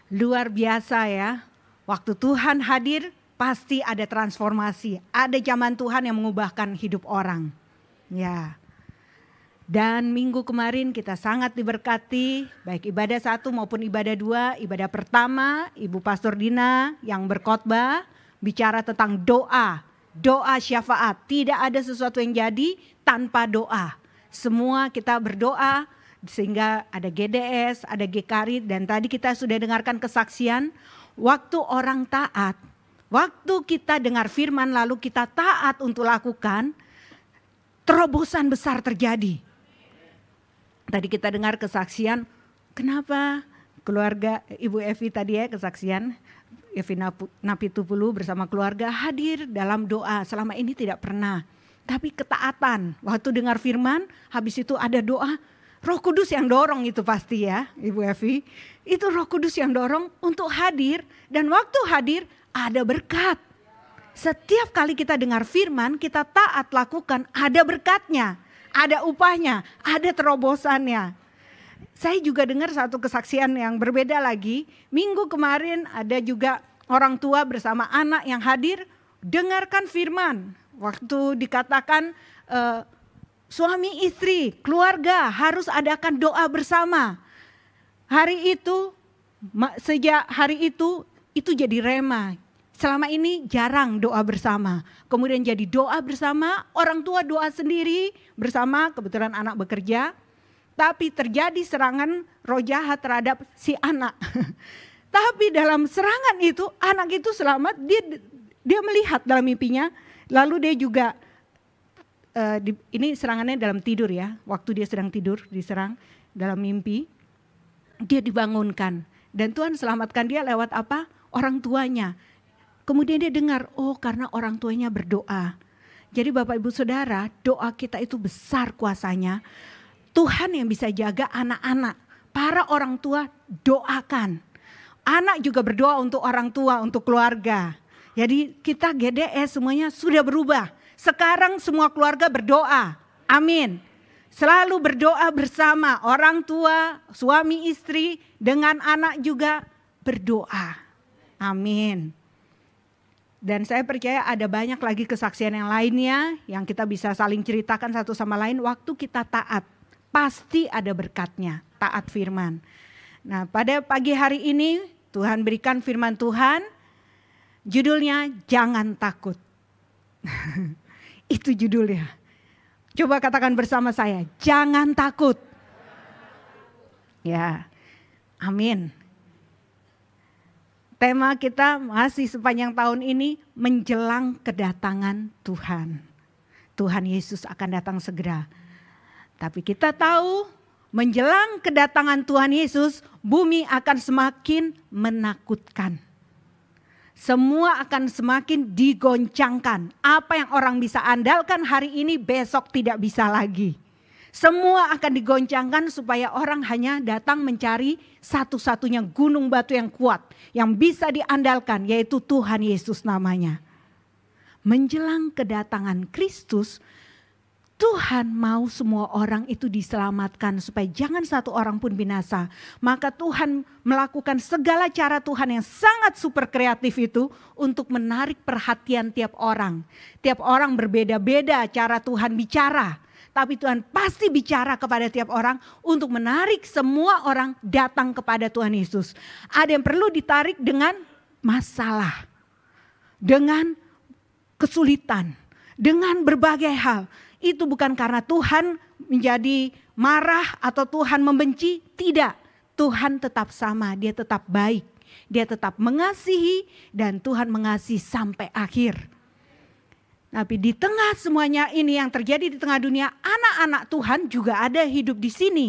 Luar biasa ya. Waktu Tuhan hadir pasti ada transformasi. Ada zaman Tuhan yang mengubahkan hidup orang. Ya. Dan minggu kemarin kita sangat diberkati, baik ibadah 1 maupun ibadah 2. Ibadah pertama, Ibu Pastor Dina yang berkhotbah bicara tentang doa. Doa syafaat, tidak ada sesuatu yang jadi tanpa doa. Semua kita berdoa sehingga ada GDS, ada GKRI, dan tadi kita sudah dengarkan kesaksian. Waktu orang taat, waktu kita dengar firman lalu kita taat untuk lakukan, terobosan besar terjadi. Tadi kita dengar kesaksian, kenapa keluarga Ibu Evi tadi ya kesaksian, Evi Napitupulu bersama keluarga hadir dalam doa, selama ini tidak pernah. Tapi ketaatan, waktu dengar firman, habis itu ada doa, Roh Kudus yang dorong itu pasti ya Ibu Evi. Itu Roh Kudus yang dorong untuk hadir, dan waktu hadir ada berkat. Setiap kali kita dengar firman, kita taat lakukan, ada berkatnya. Ada upahnya, ada terobosannya. Saya juga dengar satu kesaksian yang berbeda lagi. Minggu kemarin ada juga orang tua bersama anak yang hadir, dengarkan firman. Waktu dikatakan suami istri, keluarga harus adakan doa bersama. Hari itu, sejak hari itu jadi rema. Selama ini jarang doa bersama, kemudian jadi doa bersama, orang tua doa sendiri bersama, kebetulan anak bekerja, tapi terjadi serangan roh jahat terhadap si anak. Tapi dalam serangan itu, anak itu selamat, dia melihat dalam mimpinya, lalu dia juga, ini serangannya dalam tidur ya, waktu dia sedang tidur diserang dalam mimpi, dia dibangunkan. Dan Tuhan selamatkan dia lewat apa? Orang tuanya. Kemudian dia dengar, oh karena orang tuanya berdoa. Jadi Bapak Ibu Saudara, doa kita itu besar kuasanya. Tuhan yang bisa jaga anak-anak. Para orang tua doakan. Anak juga berdoa untuk orang tua, untuk keluarga. Jadi kita GDS semuanya sudah berubah. Sekarang semua keluarga berdoa. Amin. Selalu berdoa bersama orang tua, suami istri, dengan anak juga berdoa. Amin. Dan saya percaya ada banyak lagi kesaksian yang lainnya yang kita bisa saling ceritakan satu sama lain. Waktu kita taat, pasti ada berkatnya, taat firman. Nah pada pagi hari ini Tuhan berikan firman Tuhan, judulnya jangan takut. Itu judulnya. Coba katakan bersama saya, jangan takut. Ya, amin. Tema kita masih sepanjang tahun ini menjelang kedatangan Tuhan. Tuhan Yesus akan datang segera. Tapi kita tahu menjelang kedatangan Tuhan Yesus, bumi akan semakin menakutkan. Semua akan semakin digoncangkan. Apa yang orang bisa andalkan hari ini besok tidak bisa lagi. Semua akan digoncangkan supaya orang hanya datang mencari satu-satunya gunung batu yang kuat. Yang bisa diandalkan yaitu Tuhan Yesus namanya. Menjelang kedatangan Kristus, Tuhan mau semua orang itu diselamatkan supaya jangan satu orang pun binasa. Maka Tuhan melakukan segala cara Tuhan yang sangat super kreatif itu untuk menarik perhatian tiap orang. Tiap orang berbeda-beda cara Tuhan bicara. Tapi Tuhan pasti bicara kepada tiap orang untuk menarik semua orang datang kepada Tuhan Yesus. Ada yang perlu ditarik dengan masalah, dengan kesulitan, dengan berbagai hal. Itu bukan karena Tuhan menjadi marah atau Tuhan membenci, tidak. Tuhan tetap sama, dia tetap baik, dia tetap mengasihi dan Tuhan mengasihi sampai akhir. Tapi di tengah semuanya ini yang terjadi di tengah dunia, anak-anak Tuhan juga ada hidup di sini.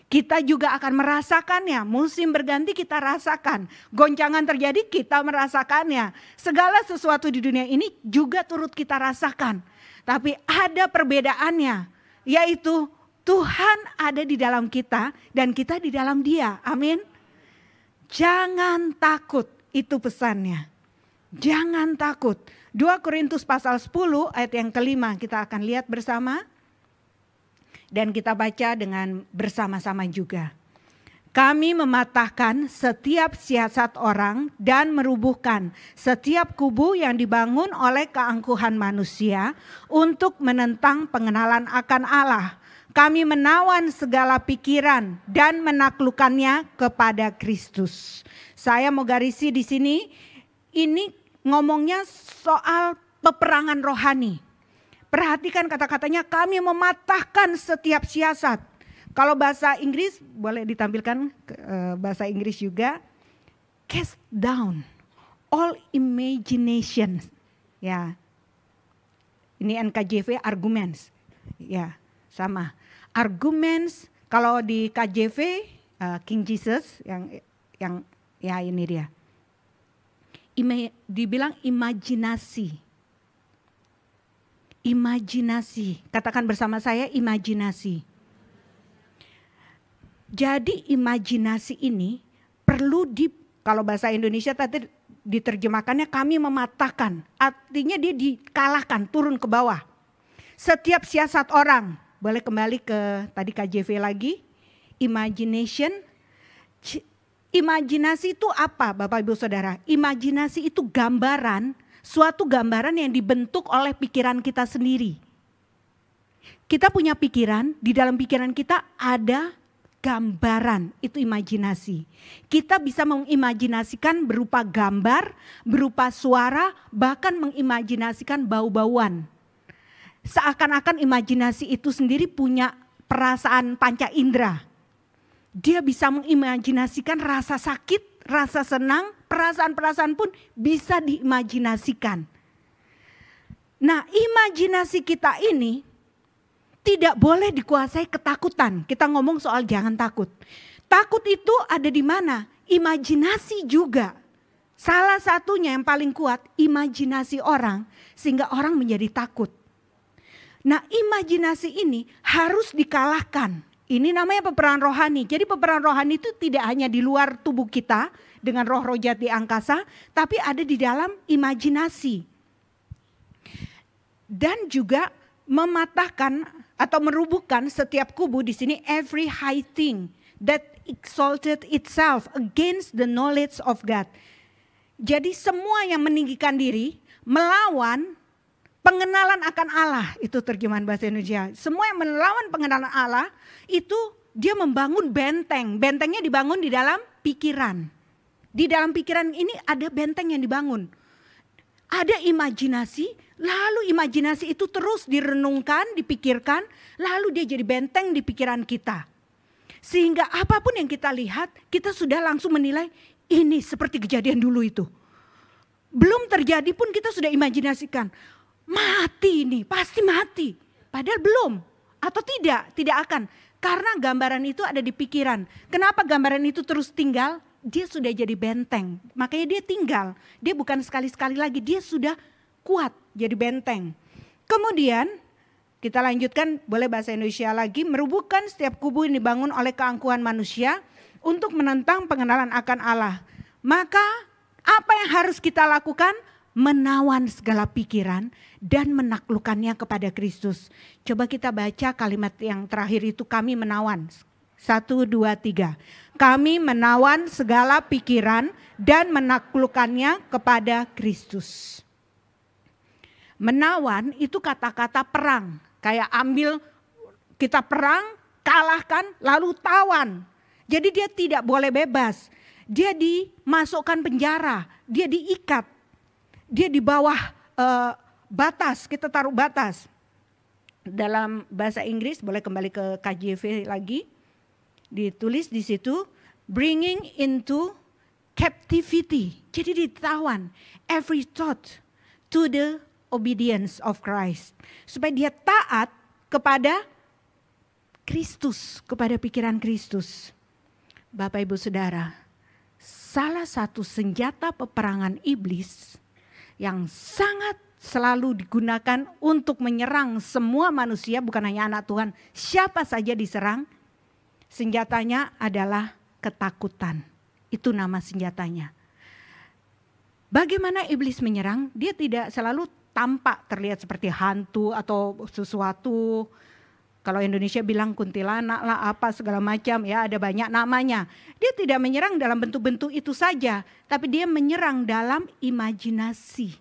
Kita juga akan merasakannya, musim berganti kita rasakan. Goncangan terjadi kita merasakannya. Segala sesuatu di dunia ini juga turut kita rasakan. Tapi ada perbedaannya, yaitu Tuhan ada di dalam kita dan kita di dalam Dia. Amin. Jangan takut, itu pesannya. Jangan takut. 2 Korintus pasal 10 ayat yang kelima kita akan lihat bersama. Dan kita baca dengan bersama-sama juga. Kami mematahkan setiap siasat orang dan merubuhkan setiap kubu yang dibangun oleh keangkuhan manusia untuk menentang pengenalan akan Allah. Kami menawan segala pikiran dan menaklukkannya kepada Kristus. Saya mau garisi di sini, ini ngomongnya soal peperangan rohani. Perhatikan kata-katanya, kami mematahkan setiap siasat. Kalau bahasa Inggris, boleh ditampilkan bahasa Inggris juga. Cast down all imaginations. Ya, ini NKJV arguments. Ya, sama. Arguments, kalau di KJV, King Jesus, yang ya ini dia. Dibilang imajinasi. Imajinasi, katakan bersama saya imajinasi. Jadi imajinasi ini perlu kalau bahasa Indonesia tadi diterjemahkannya kami mematahkan. Artinya dia dikalahkan, turun ke bawah. Setiap siasat orang, boleh kembali ke tadi KJV lagi. Imagination. Imajinasi itu apa Bapak Ibu Saudara? Imajinasi itu gambaran, suatu gambaran yang dibentuk oleh pikiran kita sendiri. Kita punya pikiran, di dalam pikiran kita ada gambaran, itu imajinasi. Kita bisa mengimajinasikan berupa gambar, berupa suara, bahkan mengimajinasikan bau-bauan. Seakan-akan imajinasi itu sendiri punya perasaan panca indera. Dia bisa mengimajinasikan rasa sakit, rasa senang, perasaan-perasaan pun bisa diimajinasikan. Nah, imajinasi kita ini tidak boleh dikuasai ketakutan. Kita ngomong soal jangan takut. Takut itu ada di mana? Imajinasi juga. Salah satunya yang paling kuat, imajinasi orang sehingga orang menjadi takut. Nah, imajinasi ini harus dikalahkan. Ini namanya peperangan rohani. Jadi peperangan rohani itu tidak hanya di luar tubuh kita dengan roh-roh jahat di angkasa, tapi ada di dalam imajinasi. Dan juga mematahkan atau merubuhkan setiap kubu di sini, every high thing that exalted itself against the knowledge of God. Jadi semua yang meninggikan diri melawan pengenalan akan Allah, itu terjemahan bahasa Indonesia. Semua yang melawan pengenalan Allah itu dia membangun benteng. Bentengnya dibangun di dalam pikiran. Di dalam pikiran ini ada benteng yang dibangun. Ada imajinasi, lalu imajinasi itu terus direnungkan, dipikirkan, lalu dia jadi benteng di pikiran kita. Sehingga apapun yang kita lihat, kita sudah langsung menilai ini seperti kejadian dulu itu. Belum terjadi pun kita sudah imajinasikan, mati ini, pasti mati. Padahal belum, atau tidak akan. Karena gambaran itu ada di pikiran. Kenapa gambaran itu terus tinggal? Dia sudah jadi benteng, makanya dia tinggal. Dia bukan sekali-sekali lagi, dia sudah kuat jadi benteng. Kemudian kita lanjutkan, boleh bahasa Indonesia lagi. Merubuhkan setiap kubu yang dibangun oleh keangkuhan manusia untuk menentang pengenalan akan Allah. Maka apa yang harus kita lakukan? Menawan segala pikiran dan menaklukkannya kepada Kristus. Coba kita baca kalimat yang terakhir itu, kami menawan. 1, 2, 3. Kami menawan segala pikiran dan menaklukkannya kepada Kristus. Menawan itu kata-kata perang. Kayak ambil, kita perang, kalahkan, lalu tawan. Jadi dia tidak boleh bebas. Dia dimasukkan penjara, dia diikat. Dia di bawah batas, kita taruh batas. Dalam bahasa Inggris, boleh kembali ke KJV lagi. Ditulis di situ, bringing into captivity. Jadi ditawan, every thought to the obedience of Christ. Supaya dia taat kepada Kristus, kepada pikiran Kristus. Bapak Ibu Saudara, salah satu senjata peperangan iblis yang sangat selalu digunakan untuk menyerang semua manusia, bukan hanya anak Tuhan, siapa saja diserang, senjatanya adalah ketakutan. Itu nama senjatanya. Bagaimana iblis menyerang? Dia tidak selalu tampak terlihat seperti hantu atau sesuatu. Kalau Indonesia bilang kuntilanak lah apa segala macam ya, ada banyak namanya. Dia tidak menyerang dalam bentuk-bentuk itu saja, tapi dia menyerang dalam imajinasi.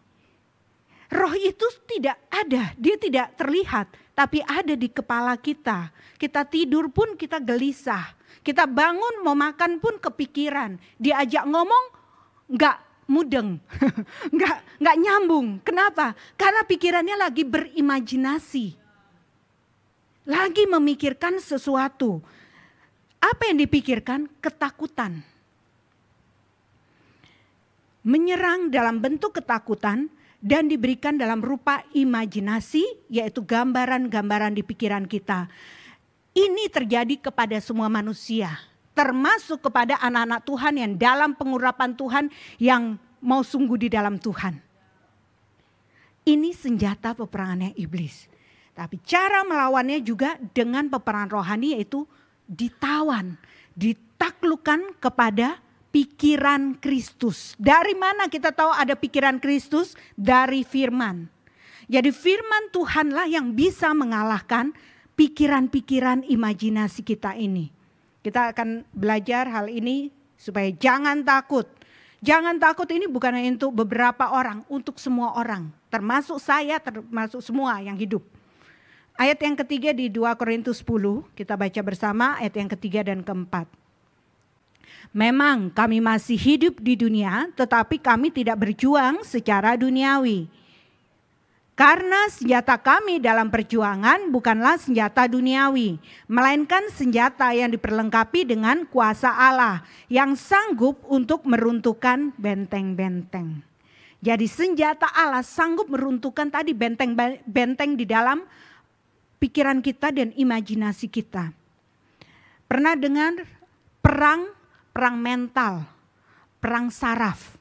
Roh itu tidak ada, dia tidak terlihat, tapi ada di kepala kita. Kita tidur pun kita gelisah, kita bangun mau makan pun kepikiran. Diajak ngomong enggak mudeng, enggak nyambung. Kenapa? Karena pikirannya lagi berimajinasi. Lagi memikirkan sesuatu. Apa yang dipikirkan? Ketakutan. Menyerang dalam bentuk ketakutan dan diberikan dalam rupa imajinasi, yaitu gambaran-gambaran di pikiran kita. Ini terjadi kepada semua manusia, termasuk kepada anak-anak Tuhan yang dalam pengurapan Tuhan, yang mau sungguh di dalam Tuhan. Ini senjata peperangannya iblis. Tapi cara melawannya juga dengan peperangan rohani, yaitu ditawan, ditaklukkan kepada pikiran Kristus. Dari mana kita tahu ada pikiran Kristus? Dari firman. Jadi firman Tuhanlah yang bisa mengalahkan pikiran-pikiran imajinasi kita ini. Kita akan belajar hal ini supaya jangan takut. Jangan takut ini bukan hanya untuk beberapa orang, untuk semua orang. Termasuk saya, termasuk semua yang hidup. Ayat yang ketiga di 2 Korintus 10, kita baca bersama ayat yang ketiga dan keempat. Memang kami masih hidup di dunia, tetapi kami tidak berjuang secara duniawi. Karena senjata kami dalam perjuangan bukanlah senjata duniawi, melainkan senjata yang diperlengkapi dengan kuasa Allah yang sanggup untuk meruntuhkan benteng-benteng. Jadi senjata Allah sanggup meruntuhkan tadi benteng-benteng di dalam pikiran kita dan imajinasi kita. Pernah dengar perang mental, perang saraf.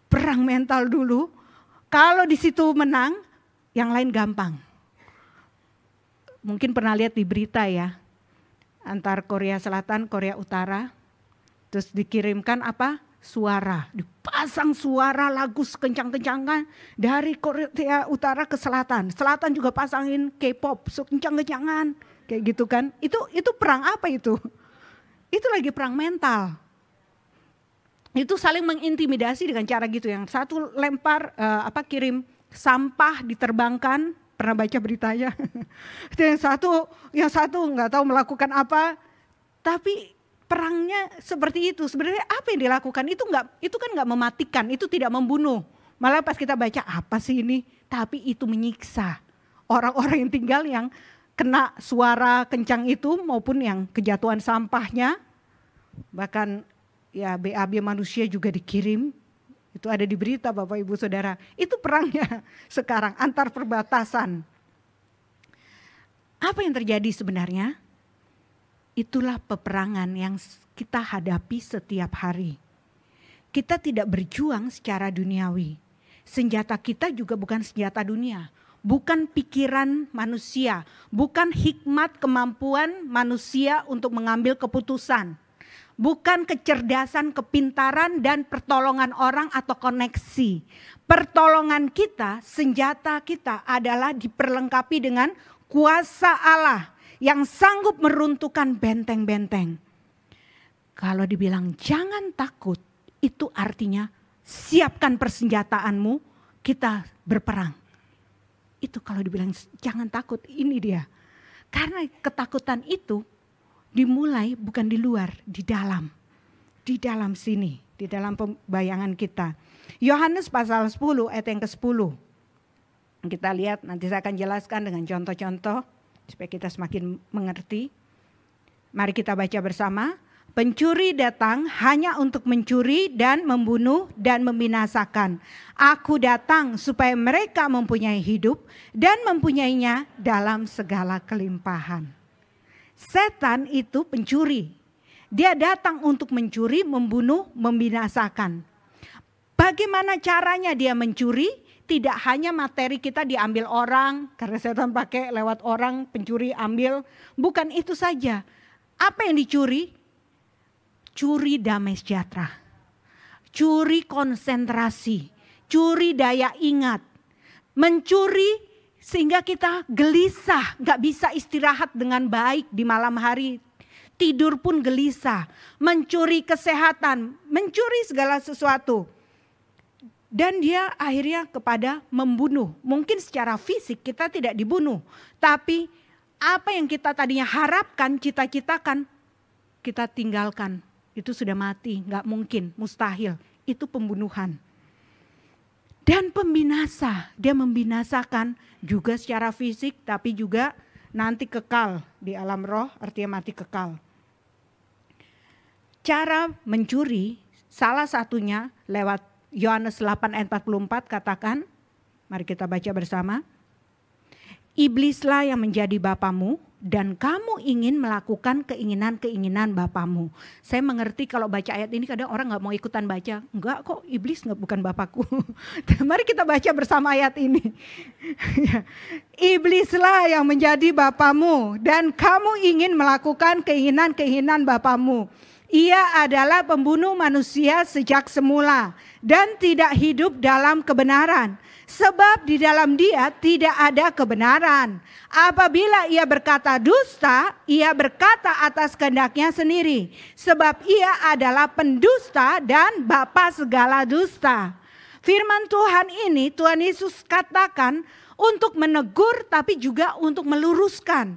Perang mental dulu, kalau di situ menang, yang lain gampang. Mungkin pernah lihat di berita ya, antar Korea Selatan, Korea Utara, terus dikirimkan apa? Suara, dipasang suara lagu sekencang-kencangan dari Korea Utara ke Selatan. Selatan juga pasangin K-pop sekencang-kencangan, kayak gitu kan. Itu perang apa itu? Itu lagi perang mental. Itu saling mengintimidasi dengan cara gitu. Yang satu lempar kirim sampah diterbangkan, pernah baca beritanya. yang satu nggak tahu melakukan apa, tapi perangnya seperti itu. Sebenarnya apa yang dilakukan itu kan nggak mematikan, itu tidak membunuh. Malah pas kita baca apa sih ini, tapi itu menyiksa orang-orang yang tinggal yang kena suara kencang itu maupun yang kejatuhan sampahnya. Bahkan ya BAB manusia juga dikirim. Itu ada di berita Bapak Ibu Saudara. Itu perangnya sekarang antar perbatasan. Apa yang terjadi sebenarnya? Itulah peperangan yang kita hadapi setiap hari. Kita tidak berjuang secara duniawi. Senjata kita juga bukan senjata dunia. Bukan pikiran manusia. Bukan hikmat kemampuan manusia untuk mengambil keputusan. Bukan kecerdasan, kepintaran dan pertolongan orang atau koneksi. Pertolongan kita, senjata kita adalah diperlengkapi dengan kuasa Allah yang sanggup meruntuhkan benteng-benteng. Kalau dibilang jangan takut, itu artinya siapkan persenjataanmu, kita berperang. Itu kalau dibilang jangan takut, ini dia. Karena ketakutan itu dimulai bukan di luar, di dalam. Di dalam sini, di dalam bayangan kita. Yohanes pasal 10 ayat yang ke-10. Kita lihat, nanti saya akan jelaskan dengan contoh-contoh supaya kita semakin mengerti. Mari kita baca bersama. Pencuri datang hanya untuk mencuri dan membunuh dan membinasakan. Aku datang supaya mereka mempunyai hidup dan mempunyainya dalam segala kelimpahan. Setan itu pencuri. Dia datang untuk mencuri, membunuh, membinasakan. Bagaimana caranya dia mencuri? Tidak hanya materi kita diambil orang, karena setan pakai lewat orang, pencuri ambil. Bukan itu saja. Apa yang dicuri? Curi damai sejahtera. Curi konsentrasi. Curi daya ingat. Mencuri Sehingga kita gelisah, gak bisa istirahat dengan baik di malam hari. Tidur pun gelisah, mencuri kesehatan, mencuri segala sesuatu. Dan dia akhirnya kepada membunuh. Mungkin secara fisik kita tidak dibunuh. Tapi apa yang kita tadinya harapkan, cita-citakan, kita tinggalkan. Itu sudah mati, gak mungkin, mustahil. Itu pembunuhan. Dan pembinasa, dia membinasakan juga secara fisik tapi juga nanti kekal di alam roh, artinya mati kekal. Cara mencuri salah satunya lewat Yohanes 8 ayat 44 katakan, mari kita baca bersama. Iblislah yang menjadi bapamu dan kamu ingin melakukan keinginan-keinginan bapamu. Saya mengerti kalau baca ayat ini kadang orang gak mau ikutan baca. Enggak kok, iblis bukan bapakku. Mari kita baca bersama ayat ini. Iblislah yang menjadi bapamu dan kamu ingin melakukan keinginan-keinginan bapamu. Ia adalah pembunuh manusia sejak semula dan tidak hidup dalam kebenaran. Sebab di dalam dia tidak ada kebenaran. Apabila ia berkata dusta, ia berkata atas kehendaknya sendiri. Sebab ia adalah pendusta dan bapa segala dusta. Firman Tuhan ini Tuhan Yesus katakan untuk menegur tapi juga untuk meluruskan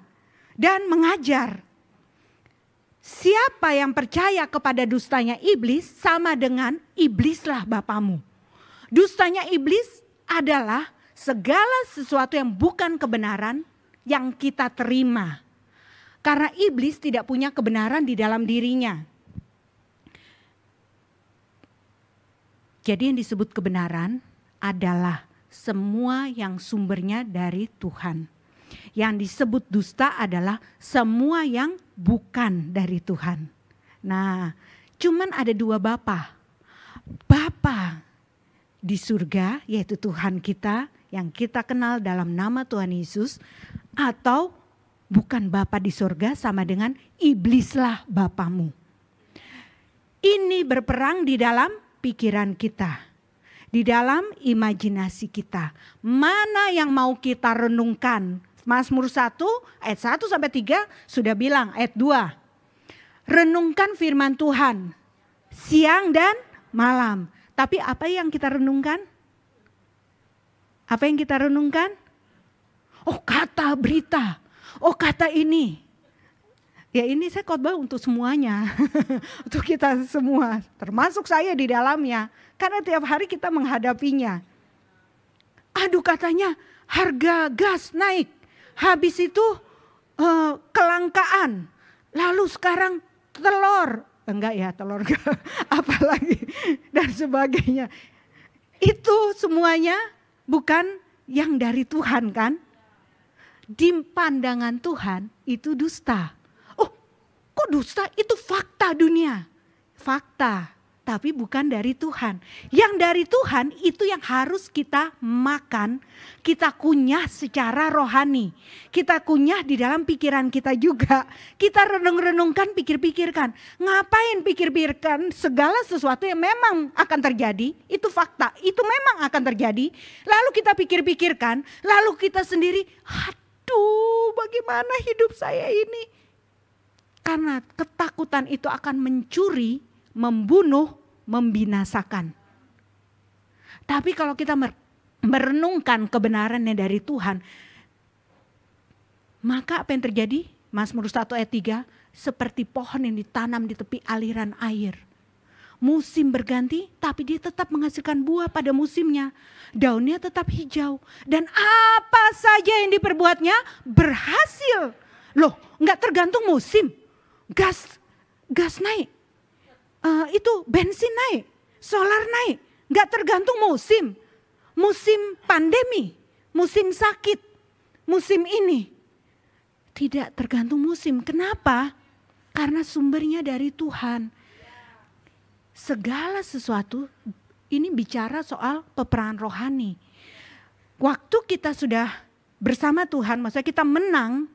dan mengajar. Siapa yang percaya kepada dustanya iblis sama dengan iblislah bapamu. Dustanya iblis adalah segala sesuatu yang bukan kebenaran yang kita terima. Karena iblis tidak punya kebenaran di dalam dirinya. Jadi yang disebut kebenaran adalah semua yang sumbernya dari Tuhan. Yang disebut dusta adalah semua yang bukan dari Tuhan. Nah, cuman ada dua Bapa. Bapa di surga yaitu Tuhan kita yang kita kenal dalam nama Tuhan Yesus, atau bukan Bapa di surga sama dengan iblislah bapamu. Ini berperang di dalam pikiran kita, di dalam imajinasi kita. Mana yang mau kita renungkan? Mazmur 1 ayat 1 sampai 3 sudah bilang, ayat 2. Renungkan firman Tuhan siang dan malam. Tapi apa yang kita renungkan? Apa yang kita renungkan? Oh, kata berita. Oh, kata ini. Ya, ini saya khotbah untuk semuanya. Untuk kita semua. Termasuk saya di dalamnya. Karena tiap hari kita menghadapinya. Aduh, katanya harga gas naik. Habis itu kelangkaan. Lalu sekarang telur. Enggak ya, telur enggak. Apalagi dan sebagainya. Itu semuanya bukan yang dari Tuhan kan? Di pandangan Tuhan itu dusta. Oh, kok dusta? Itu fakta dunia. Fakta, tapi bukan dari Tuhan. Yang dari Tuhan itu yang harus kita makan, kita kunyah secara rohani. Kita kunyah di dalam pikiran kita juga. Kita renung-renungkan, pikir-pikirkan. Ngapain pikir-pikirkan segala sesuatu yang memang akan terjadi, itu fakta, itu memang akan terjadi. Lalu kita pikir-pikirkan, lalu kita sendiri, aduh bagaimana hidup saya ini. Karena ketakutan itu akan mencuri, membunuh, membinasakan. Tapi kalau kita merenungkan kebenarannya dari Tuhan, maka apa yang terjadi? Mazmur 1 ayat 3, seperti pohon yang ditanam di tepi aliran air. Musim berganti tapi dia tetap menghasilkan buah pada musimnya. Daunnya tetap hijau. Dan apa saja yang diperbuatnya berhasil. Loh, gak tergantung musim. Gas naik. Itu bensin naik, solar naik, gak tergantung musim. Musim pandemi, musim sakit, musim ini. Tidak tergantung musim. Kenapa? Karena sumbernya dari Tuhan. Segala sesuatu ini bicara soal peperangan rohani. Waktu kita sudah bersama Tuhan, maksudnya kita menang,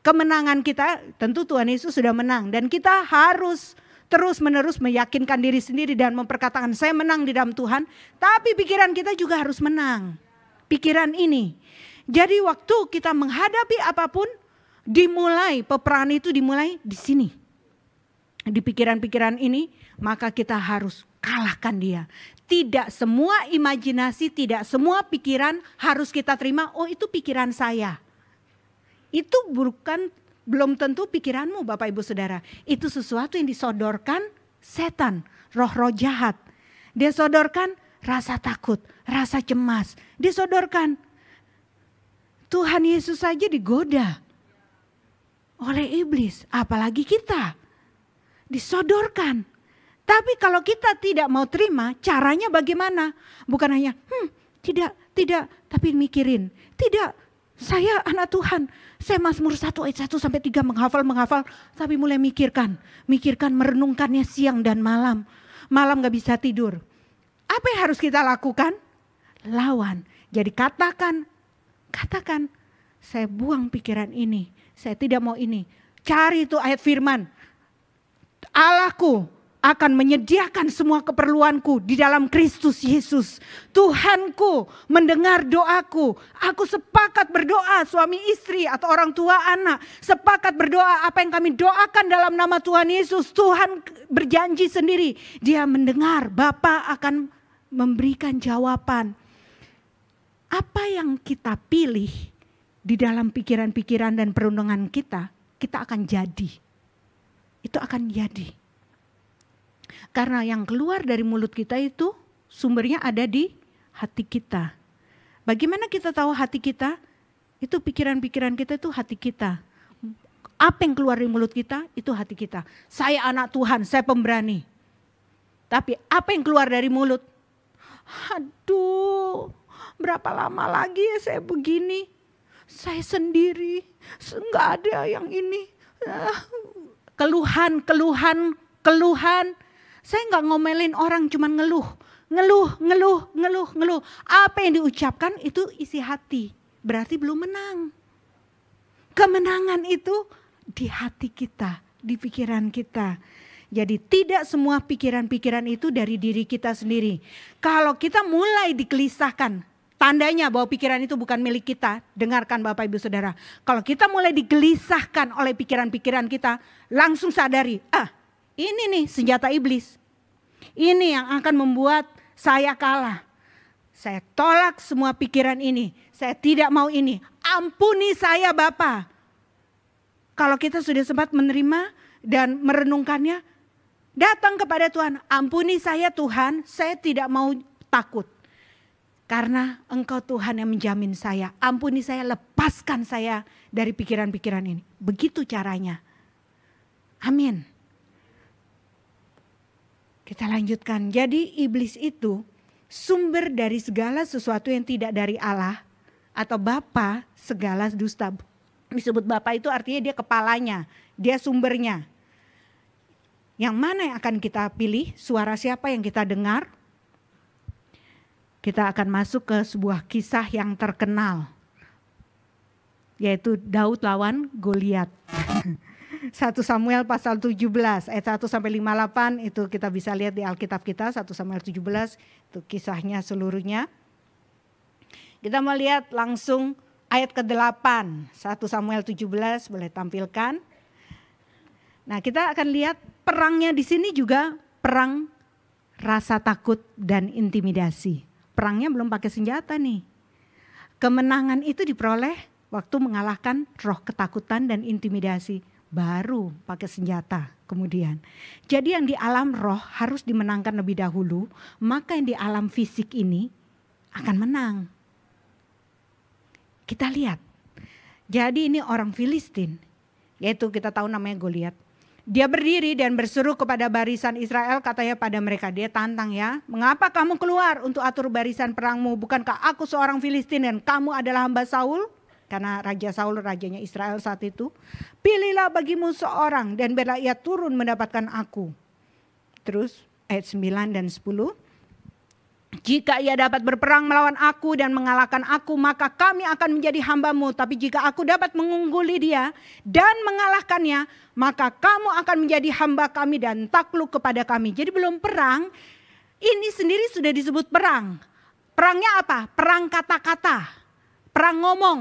kemenangan kita tentu Tuhan Yesus sudah menang. Dan kita harus terus-menerus meyakinkan diri sendiri dan memperkatakan saya menang di dalam Tuhan. Tapi pikiran kita juga harus menang. Pikiran ini Jadi waktu kita menghadapi apapun, peperangan itu dimulai di sini. Di pikiran-pikiran ini, maka kita harus kalahkan dia. Tidak semua imajinasi, tidak semua pikiran harus kita terima, oh itu pikiran saya. Itu belum tentu pikiranmu Bapak Ibu Saudara. Itu sesuatu yang disodorkan setan, roh-roh jahat. Dia sodorkan rasa takut, rasa cemas. Dia sodorkan. Tuhan Yesus saja digoda oleh iblis, apalagi kita. Disodorkan. Tapi kalau kita tidak mau terima, caranya bagaimana? Bukan hanya, tidak, tapi mikirin. Tidak, saya anak Tuhan. Saya Mazmur 1 ayat 1 sampai 3 menghafal, tapi mulai mikirkan, merenungkannya siang dan malam. Malam gak bisa tidur. Apa yang harus kita lakukan? Lawan. Jadi katakan, saya buang pikiran ini. Saya tidak mau ini. Cari itu ayat firman. Allahku akan menyediakan semua keperluanku di dalam Kristus Yesus. Tuhanku mendengar doaku. Aku sepakat berdoa, suami istri atau orang tua anak. Sepakat berdoa apa yang kami doakan dalam nama Tuhan Yesus. Tuhan berjanji sendiri. Dia mendengar, Bapa akan memberikan jawaban. Apa yang kita pilih di dalam pikiran-pikiran dan perundungan kita akan jadi. Itu akan jadi. Karena yang keluar dari mulut kita itu sumbernya ada di hati kita. Bagaimana kita tahu hati kita? Itu pikiran-pikiran kita itu hati kita. Apa yang keluar dari mulut kita itu hati kita. Saya anak Tuhan, saya pemberani. Tapi apa yang keluar dari mulut? Aduh, berapa lama lagi ya saya begini? Saya sendiri, nggak ada yang ini. Keluhan. Saya nggak ngomelin orang, cuman ngeluh. Apa yang diucapkan itu isi hati. Berarti belum menang. Kemenangan itu di hati kita, di pikiran kita. Jadi tidak semua pikiran-pikiran itu dari diri kita sendiri. Kalau kita mulai digelisahkan, tandanya bahwa pikiran itu bukan milik kita. Dengarkan Bapak Ibu Saudara. Kalau kita mulai digelisahkan oleh pikiran-pikiran kita, langsung sadari, ini nih senjata iblis. Ini yang akan membuat saya kalah. Saya tolak semua pikiran ini. Saya tidak mau ini. Ampuni saya Bapa. Kalau kita sudah sempat menerima dan merenungkannya, datang kepada Tuhan. Ampuni saya Tuhan, saya tidak mau takut. Karena Engkau Tuhan yang menjamin saya. Ampuni saya, lepaskan saya dari pikiran-pikiran ini. Begitu caranya. Amin. Kita lanjutkan. Jadi iblis itu sumber dari segala sesuatu yang tidak dari Allah. Atau Bapa segala dusta. Disebut Bapa itu artinya dia kepalanya. Dia sumbernya. Yang mana yang akan kita pilih? Suara siapa yang kita dengar? Kita akan masuk ke sebuah kisah yang terkenal. Yaitu Daud lawan Goliat. 1 Samuel pasal 17 ayat 1 sampai 58 itu kita bisa lihat di Alkitab kita. 1 Samuel 17 itu kisahnya seluruhnya. Kita mau lihat langsung ayat ke-8. 1 Samuel 17 boleh tampilkan. Nah, kita akan lihat perangnya di sini juga perang rasa takut dan intimidasi. Perangnya belum pakai senjata nih. Kemenangan itu diperoleh waktu mengalahkan roh ketakutan dan intimidasi. Baru pakai senjata kemudian. Jadi yang di alam roh harus dimenangkan lebih dahulu. Maka yang di alam fisik ini akan menang. Kita lihat. Jadi ini orang Filistin. Yaitu kita tahu namanya Goliat. Dia berdiri dan berseru kepada barisan Israel, katanya pada mereka, dia tantang ya. Mengapa kamu keluar untuk atur barisan perangmu? Bukankah aku seorang Filistin dan kamu adalah hamba Saul? Karena Raja Saul, rajanya Israel saat itu. Pilihlah bagimu seorang dan biarlah ia turun mendapatkan aku. Terus ayat 9 dan 10. Jika ia dapat berperang melawan aku dan mengalahkan aku, maka kami akan menjadi hambamu. Tapi jika aku dapat mengungguli dia dan mengalahkannya, maka kamu akan menjadi hamba kami dan takluk kepada kami. Jadi belum perang, ini sendiri sudah disebut perang. Perangnya apa? Perang kata-kata. perang ngomong.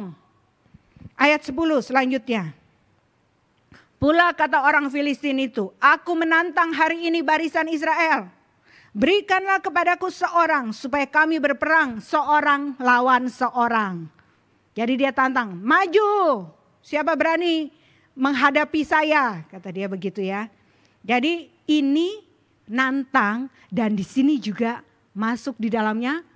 Ayat 10 selanjutnya. Pula kata orang Filistin itu, aku menantang hari ini barisan Israel. Berikanlah kepadaku seorang supaya kami berperang seorang lawan seorang. Jadi dia tantang, maju. Siapa berani menghadapi saya? Kata dia begitu ya. Jadi ini nantang dan di sini juga masuk di dalamnya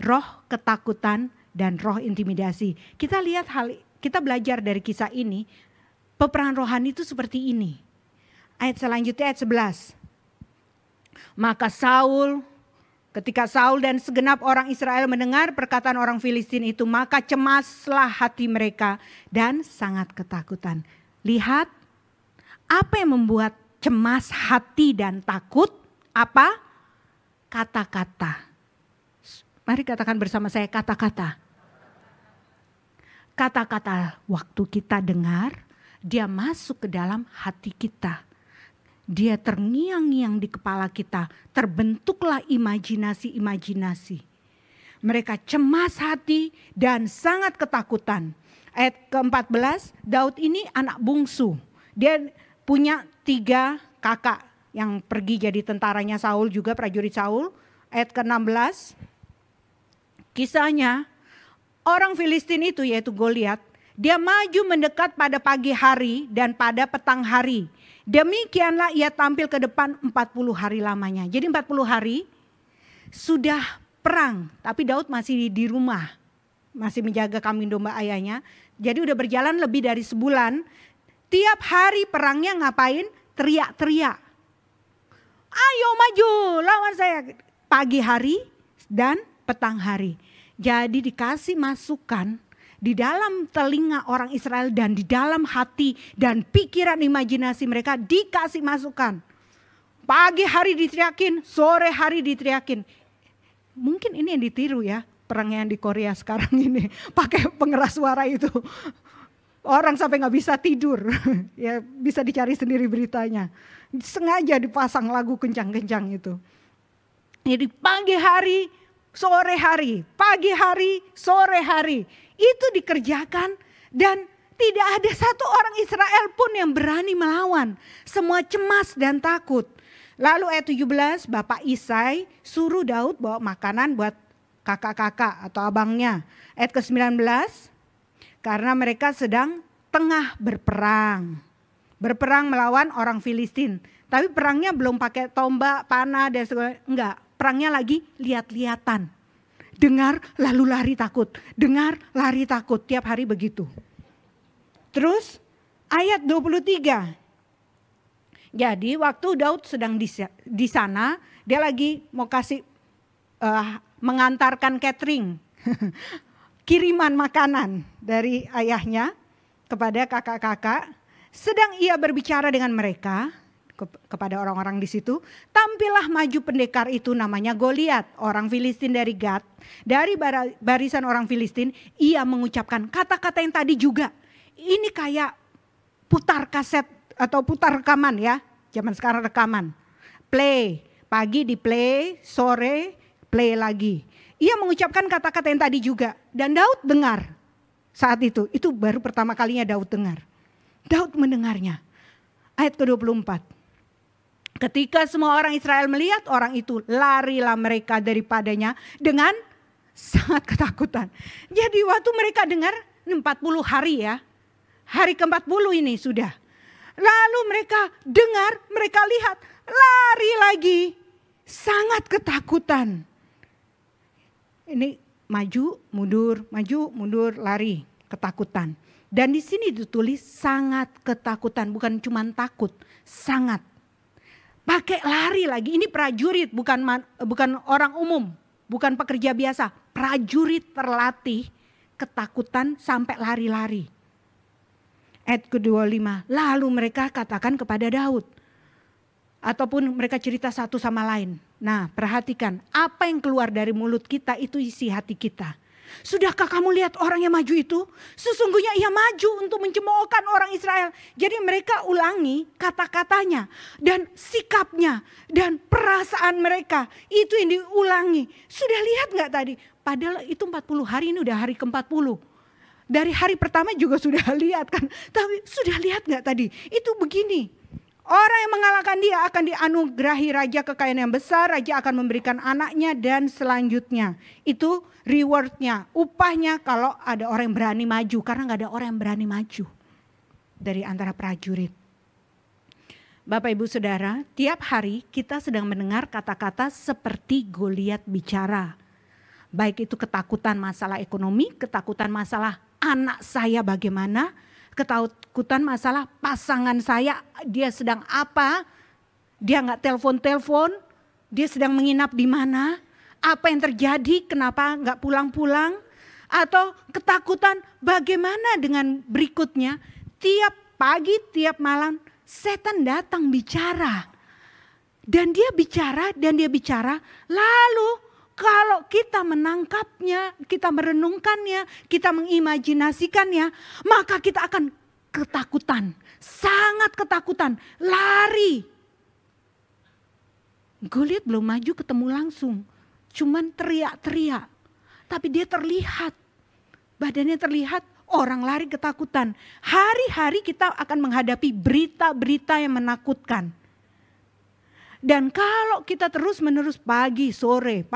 roh ketakutan dan roh intimidasi. Kita lihat kita belajar dari kisah ini. Peperangan rohani itu seperti ini. Ayat selanjutnya ayat 11. Maka ketika Saul dan segenap orang Israel mendengar perkataan orang Filistin itu, maka cemaslah hati mereka dan sangat ketakutan. Lihat, apa yang membuat cemas hati dan takut? Apa? Kata-kata. Mari katakan bersama saya, kata-kata. Kata-kata waktu kita dengar, dia masuk ke dalam hati kita. Dia terngiang-ngiang di kepala kita. Terbentuklah imajinasi-imajinasi. Mereka cemas hati dan sangat ketakutan. Ayat ke-14, Daud ini anak bungsu. Dia punya 3 kakak yang pergi jadi tentaranya Saul juga, prajurit Saul. Ayat ke-16, kisahnya orang Filistin itu yaitu Goliat, dia maju mendekat pada pagi hari dan pada petang hari. Demikianlah ia tampil ke depan 40 hari lamanya. Jadi 40 hari sudah perang, tapi Daud masih di rumah. Masih menjaga kambing domba ayahnya. Jadi udah berjalan lebih dari sebulan. Tiap hari perangnya ngapain? Teriak-teriak. Ayo maju lawan saya. Pagi hari dan petang hari. Jadi dikasih masukan di dalam telinga orang Israel dan di dalam hati dan pikiran imajinasi mereka dikasih masukan. Pagi hari diteriakin, sore hari diteriakin. Mungkin ini yang ditiru ya, perang yang di Korea sekarang ini. Pakai pengeras suara itu. Orang sampai gak bisa tidur. Ya bisa dicari sendiri beritanya. Sengaja dipasang lagu kencang-kencang itu. Jadi pagi hari, sore hari, pagi hari, sore hari. Itu dikerjakan dan tidak ada satu orang Israel pun yang berani melawan. Semua cemas dan takut. Lalu ayat 17, Bapak Isai suruh Daud bawa makanan buat kakak-kakak atau abangnya. Ayat ke-19, karena mereka sedang tengah berperang. Berperang melawan orang Filistin. Tapi perangnya belum pakai tombak, panah dan segala, enggak. Perangnya lagi lihat-lihatan. Dengar lalu lari takut. Dengar lari takut. Tiap hari begitu. Terus ayat 23. Jadi waktu Daud sedang di sana. Dia lagi mau kasih mengantarkan catering. Kiriman makanan dari ayahnya kepada kakak-kakak. Sedang ia berbicara dengan mereka. Kepada orang-orang di situ, tampillah maju pendekar itu namanya Goliat, orang Filistin dari Gad. Dari barisan orang Filistin, ia mengucapkan kata-kata yang tadi juga. Ini kayak putar kaset atau putar rekaman ya, zaman sekarang rekaman. Play, pagi di play, sore play lagi. Ia mengucapkan kata-kata yang tadi juga dan Daud dengar saat itu. Itu baru pertama kalinya Daud dengar. Daud mendengarnya. Ayat ke-24. Ketika semua orang Israel melihat orang itu, larilah mereka daripadanya dengan sangat ketakutan. Jadi waktu mereka dengar 40 hari ya. Hari ke-40 ini sudah. Lalu mereka dengar, mereka lihat, lari lagi. Sangat ketakutan. Ini maju, mundur, lari. Ketakutan. Dan di sini ditulis sangat ketakutan. Bukan cuma takut, sangat. Pakai lari lagi, ini prajurit bukan orang umum, bukan pekerja biasa. Prajurit terlatih ketakutan sampai lari-lari. Ayat ke-25, lalu mereka katakan kepada Daud. Ataupun mereka cerita satu sama lain. Nah perhatikan, apa yang keluar dari mulut kita itu isi hati kita. Sudahkah kamu lihat orang yang maju itu? Sesungguhnya ia maju untuk mencemoohkan orang Israel. Jadi mereka ulangi kata-katanya dan sikapnya dan perasaan mereka. Itu yang diulangi. Sudah lihat gak tadi? Padahal itu 40 hari, ini udah hari ke-40. Dari hari pertama juga sudah lihat kan. Tapi sudah lihat gak tadi? Itu begini. Orang yang mengalahkan dia akan dianugerahi raja kekayaan yang besar. Raja akan memberikan anaknya dan selanjutnya. Itu rewardnya, upahnya kalau ada orang yang berani maju. Karena gak ada orang yang berani maju dari antara prajurit. Bapak Ibu Saudara, tiap hari kita sedang mendengar kata-kata seperti Goliat bicara. Baik itu ketakutan masalah ekonomi, ketakutan masalah anak saya bagaimana, ketakutan masalah pasangan saya, dia sedang apa, dia gak telepon-telepon, dia sedang menginap di mana, apa yang terjadi, kenapa gak pulang-pulang. Atau ketakutan bagaimana dengan berikutnya, tiap pagi, tiap malam, setan datang bicara. Dan dia bicara, lalu kalau kita menangkapnya, kita merenungkannya, kita mengimajinasikannya, maka kita akan ketakutan, sangat ketakutan, lari. Goliat belum maju ketemu langsung, cuman teriak-teriak. Tapi dia terlihat, badannya terlihat, orang lari ketakutan. Hari-hari kita akan menghadapi berita-berita yang menakutkan. Dan kalau kita terus-menerus pagi sore,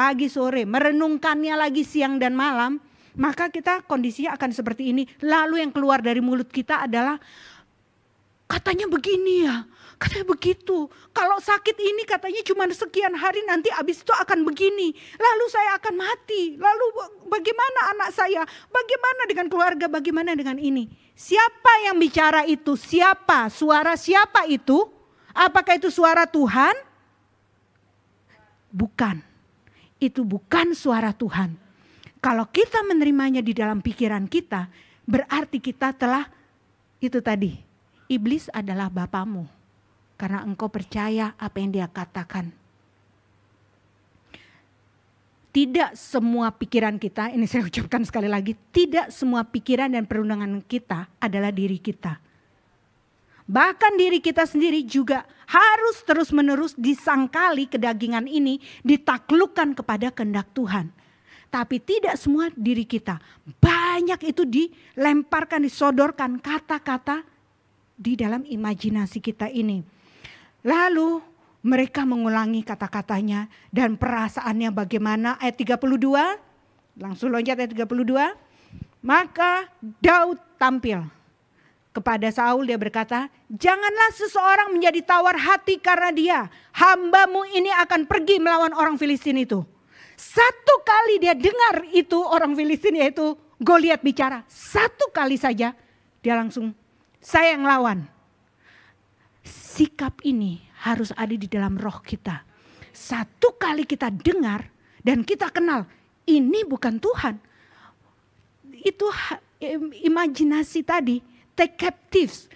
merenungkannya lagi siang dan malam, maka kita kondisinya akan seperti ini. Lalu yang keluar dari mulut kita adalah, katanya begini ya, katanya begitu. Kalau sakit ini katanya cuma sekian hari, nanti habis itu akan begini. Lalu saya akan mati. Lalu bagaimana anak saya? Bagaimana dengan keluarga? Bagaimana dengan ini? Siapa yang bicara itu? Siapa? Suara siapa itu? Apakah itu suara Tuhan? Bukan. Itu bukan suara Tuhan. Kalau kita menerimanya di dalam pikiran kita, berarti kita telah, itu tadi, iblis adalah bapamu. Karena engkau percaya apa yang dia katakan. Tidak semua pikiran kita, ini saya ucapkan sekali lagi, tidak semua pikiran dan perundangan kita adalah diri kita. Bahkan diri kita sendiri juga harus terus-menerus disangkali kedagingan ini, ditaklukkan kepada kehendak Tuhan. Tapi tidak semua diri kita. Banyak itu dilemparkan, disodorkan kata-kata di dalam imajinasi kita ini. Lalu mereka mengulangi kata-katanya dan perasaannya bagaimana. Ayat 32, langsung loncat ayat 32. Maka Daud tampil. Kepada Saul dia berkata, janganlah seseorang menjadi tawar hati karena dia. Hambamu ini akan pergi melawan orang Filistin itu. Satu kali dia dengar itu orang Filistin, yaitu Goliat bicara. Satu kali saja dia langsung, saya yang lawan. Sikap ini harus ada di dalam roh kita. Satu kali kita dengar dan kita kenal, ini bukan Tuhan. Itu imajinasi tadi. Take captives,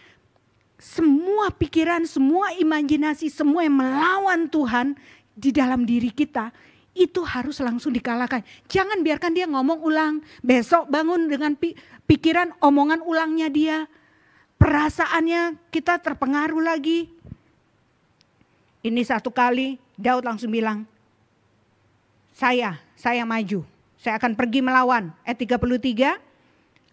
semua pikiran, semua imajinasi, semua yang melawan Tuhan di dalam diri kita, itu harus langsung dikalahkan. Jangan biarkan dia ngomong ulang, besok bangun dengan pikiran omongan ulangnya dia. Perasaannya kita terpengaruh lagi. Ini satu kali Daud langsung bilang, saya maju, saya akan pergi melawan. Ayat 33.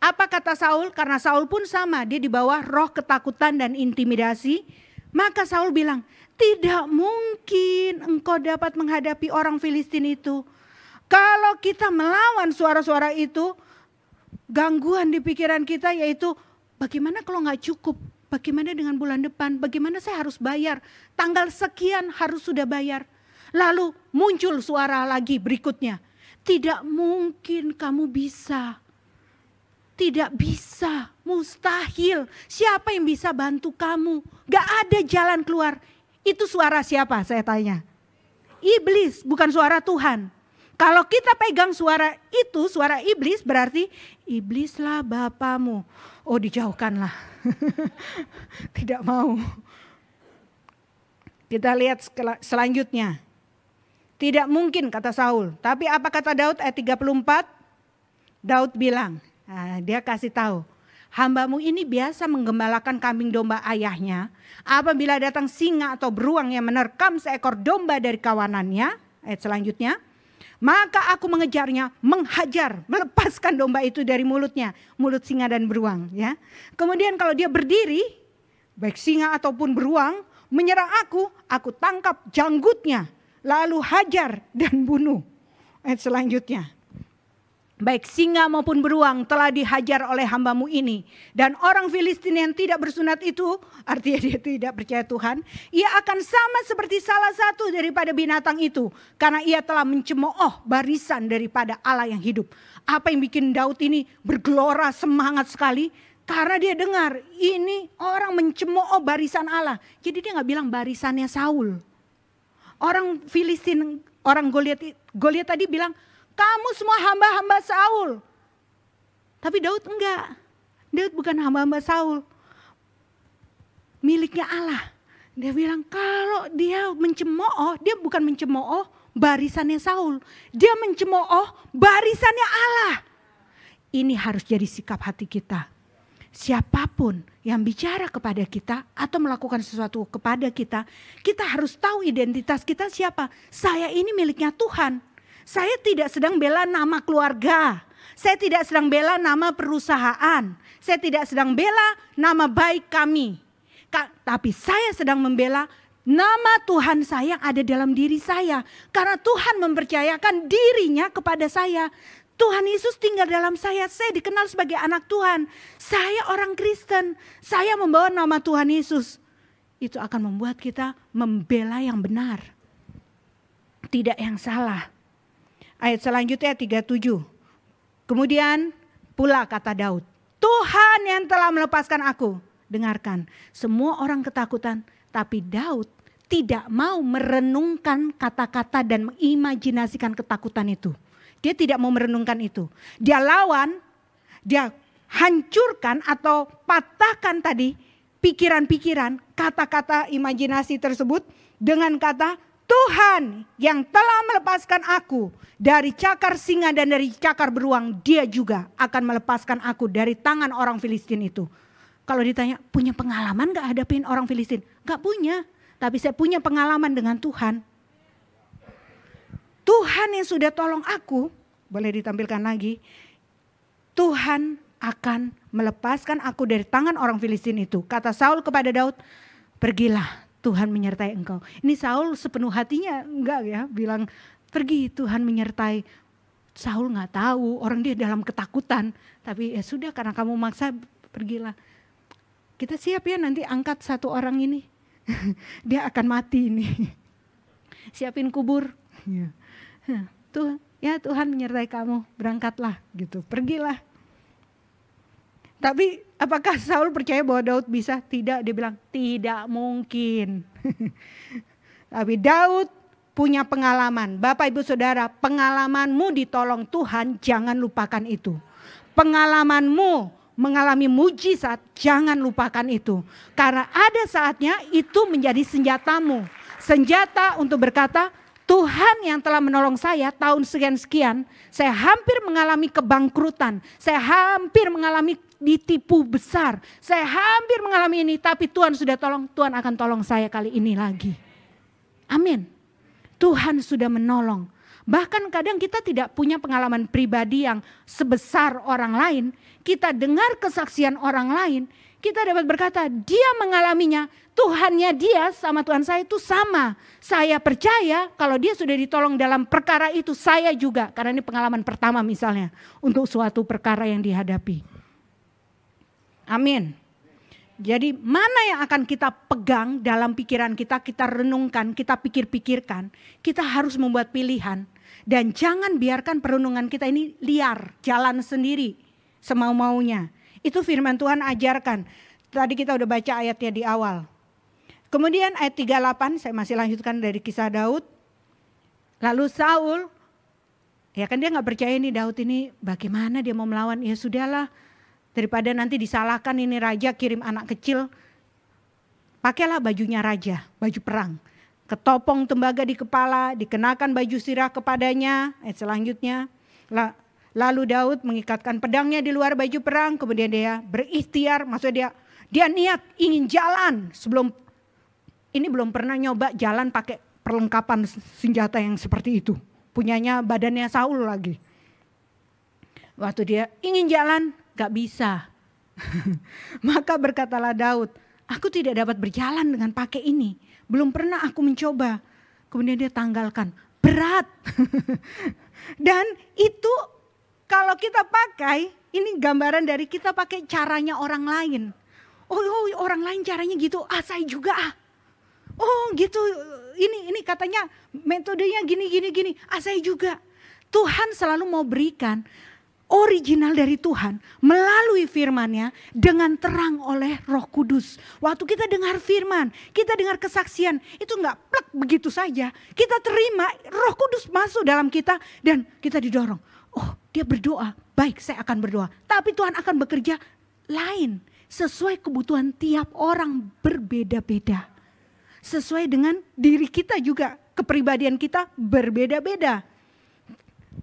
Apa kata Saul? Karena Saul pun sama, dia di bawah roh ketakutan dan intimidasi. Maka Saul bilang, tidak mungkin engkau dapat menghadapi orang Filistin itu. Kalau kita melawan suara-suara itu, gangguan di pikiran kita yaitu, bagaimana kalau gak cukup? Bagaimana dengan bulan depan? Bagaimana saya harus bayar? Tanggal sekian harus sudah bayar. Lalu muncul suara lagi berikutnya. Tidak mungkin kamu bisa. Tidak bisa, mustahil. Siapa yang bisa bantu kamu? Gak ada jalan keluar. Itu suara siapa saya tanya? Iblis, bukan suara Tuhan. Kalau kita pegang suara itu, suara iblis, berarti iblislah bapamu. Oh, dijauhkanlah. Tidak mau. Kita lihat selanjutnya. Tidak mungkin kata Saul. Tapi apa kata Daud ayat 34? Daud bilang, nah, dia kasih tahu, hambamu ini biasa menggembalakan kambing domba ayahnya. Apabila datang singa atau beruang yang menerkam seekor domba dari kawanannya, ayat selanjutnya, Maka aku mengejarnya, menghajar, melepaskan domba itu dari mulutnya, mulut singa dan beruang. Ya. Kemudian kalau dia berdiri, baik singa ataupun beruang, menyerang aku tangkap janggutnya, lalu hajar dan bunuh. Ayat selanjutnya. Baik singa maupun beruang telah dihajar oleh hambamu ini. Dan orang Filistin yang tidak bersunat itu, artinya dia tidak percaya Tuhan, ia akan sama seperti salah satu daripada binatang itu. Karena ia telah mencemooh barisan daripada Allah yang hidup. Apa yang bikin Daud ini bergelora semangat sekali? Karena dia dengar ini orang mencemooh barisan Allah. Jadi dia gak bilang barisannya Saul. Orang Filistin, orang Goliat tadi bilang, kamu semua hamba-hamba Saul. Tapi Daud enggak. Daud bukan hamba-hamba Saul. Miliknya Allah. Dia bilang kalau dia mencemooh, dia bukan mencemooh barisannya Saul. Dia mencemooh barisannya Allah. Ini harus jadi sikap hati kita. Siapapun yang bicara kepada kita atau melakukan sesuatu kepada kita, kita harus tahu identitas kita siapa. Saya ini miliknya Tuhan. Saya tidak sedang bela nama keluarga. Saya tidak sedang bela nama perusahaan. Saya tidak sedang bela nama baik kami. Tapi saya sedang membela nama Tuhan saya yang ada dalam diri saya. Karena Tuhan mempercayakan dirinya kepada saya. Tuhan Yesus tinggal dalam saya dikenal sebagai anak Tuhan. Saya orang Kristen, saya membawa nama Tuhan Yesus. Itu akan membuat kita membela yang benar. Tidak yang salah. Ayat selanjutnya 37. Kemudian pula kata Daud, Tuhan yang telah melepaskan aku. Dengarkan, semua orang ketakutan, tapi Daud tidak mau merenungkan kata-kata dan mengimajinasikan ketakutan itu. Dia tidak mau merenungkan itu. Dia lawan, dia hancurkan atau patahkan tadi pikiran-pikiran, kata-kata imajinasi tersebut dengan kata Tuhan yang telah melepaskan aku dari cakar singa dan dari cakar beruang, dia juga akan melepaskan aku dari tangan orang Filistin itu. Kalau ditanya punya pengalaman gak hadapin orang Filistin? Gak punya, tapi saya punya pengalaman dengan Tuhan. Tuhan yang sudah tolong aku, boleh ditampilkan lagi. Tuhan akan melepaskan aku dari tangan orang Filistin itu. Kata Saul kepada Daud, pergilah, Tuhan menyertai engkau. Ini Saul sepenuh hatinya enggak ya, bilang pergi, Tuhan menyertai. Saul gak tahu, orang dia dalam ketakutan. Tapi ya sudah, karena kamu maksa, pergilah. Kita siap ya nanti angkat satu orang ini. Dia akan mati ini. Siapin kubur. Tuhan menyertai kamu, berangkatlah gitu, pergilah. Tapi apakah Saul percaya bahwa Daud bisa? Tidak, dia bilang tidak mungkin. Tapi Daud punya pengalaman. Bapak ibu saudara, pengalamanmu ditolong Tuhan, jangan lupakan itu. Pengalamanmu mengalami mujizat, jangan lupakan itu. Karena ada saatnya itu menjadi senjatamu. Senjata untuk berkata, Tuhan yang telah menolong saya tahun sekian-sekian, saya hampir mengalami kebangkrutan, saya hampir mengalami ditipu besar, saya hampir mengalami ini, tapi Tuhan sudah tolong, Tuhan akan tolong saya kali ini lagi. Amin. Tuhan sudah menolong. Bahkan kadang kita tidak punya pengalaman pribadi yang sebesar orang lain, kita dengar kesaksian orang lain, kita dapat berkata, dia mengalaminya, Tuhannya dia sama Tuhan saya itu sama. Saya percaya kalau dia sudah ditolong dalam perkara itu, saya juga. Karena ini pengalaman pertama misalnya, untuk suatu perkara yang dihadapi. Amin. Jadi mana yang akan kita pegang dalam pikiran kita, kita renungkan, kita pikir-pikirkan. Kita harus membuat pilihan. Dan jangan biarkan perenungan kita ini liar, jalan sendiri, semau-maunya. Itu firman Tuhan ajarkan. Tadi kita udah baca ayatnya di awal. Kemudian ayat 38, saya masih lanjutkan dari kisah Daud. Lalu Saul, ya kan dia gak percaya nih Daud ini bagaimana dia mau melawan. Ya sudahlah, daripada nanti disalahkan ini raja kirim anak kecil. Pakailah bajunya raja, baju perang. Ketopong tembaga di kepala, dikenakan baju sirah kepadanya. Ayat selanjutnya. Lalu Daud mengikatkan pedangnya di luar baju perang. Kemudian dia berikhtiar, maksudnya dia niat ingin jalan. Ini belum pernah nyoba jalan pakai perlengkapan senjata yang seperti itu. punyanya badannya Saul lagi. Waktu dia ingin jalan, gak bisa. Maka berkatalah Daud, aku tidak dapat berjalan dengan pakai ini. Belum pernah aku mencoba. Kemudian dia tanggalkan, berat. Dan itu kalau kita pakai, ini gambaran dari kita pakai caranya orang lain. Oh orang lain caranya gitu, saya juga Oh gitu, ini katanya metodenya gini. Saya juga. Tuhan selalu mau berikan original dari Tuhan melalui firman-Nya dengan terang oleh Roh Kudus. Waktu kita dengar firman, kita dengar kesaksian, itu enggak plek begitu saja. Kita terima, Roh Kudus masuk dalam kita dan kita didorong. Oh, dia berdoa, baik saya akan berdoa. Tapi Tuhan akan bekerja lain, sesuai kebutuhan tiap orang berbeda-beda. Sesuai dengan diri kita juga, kepribadian kita berbeda-beda.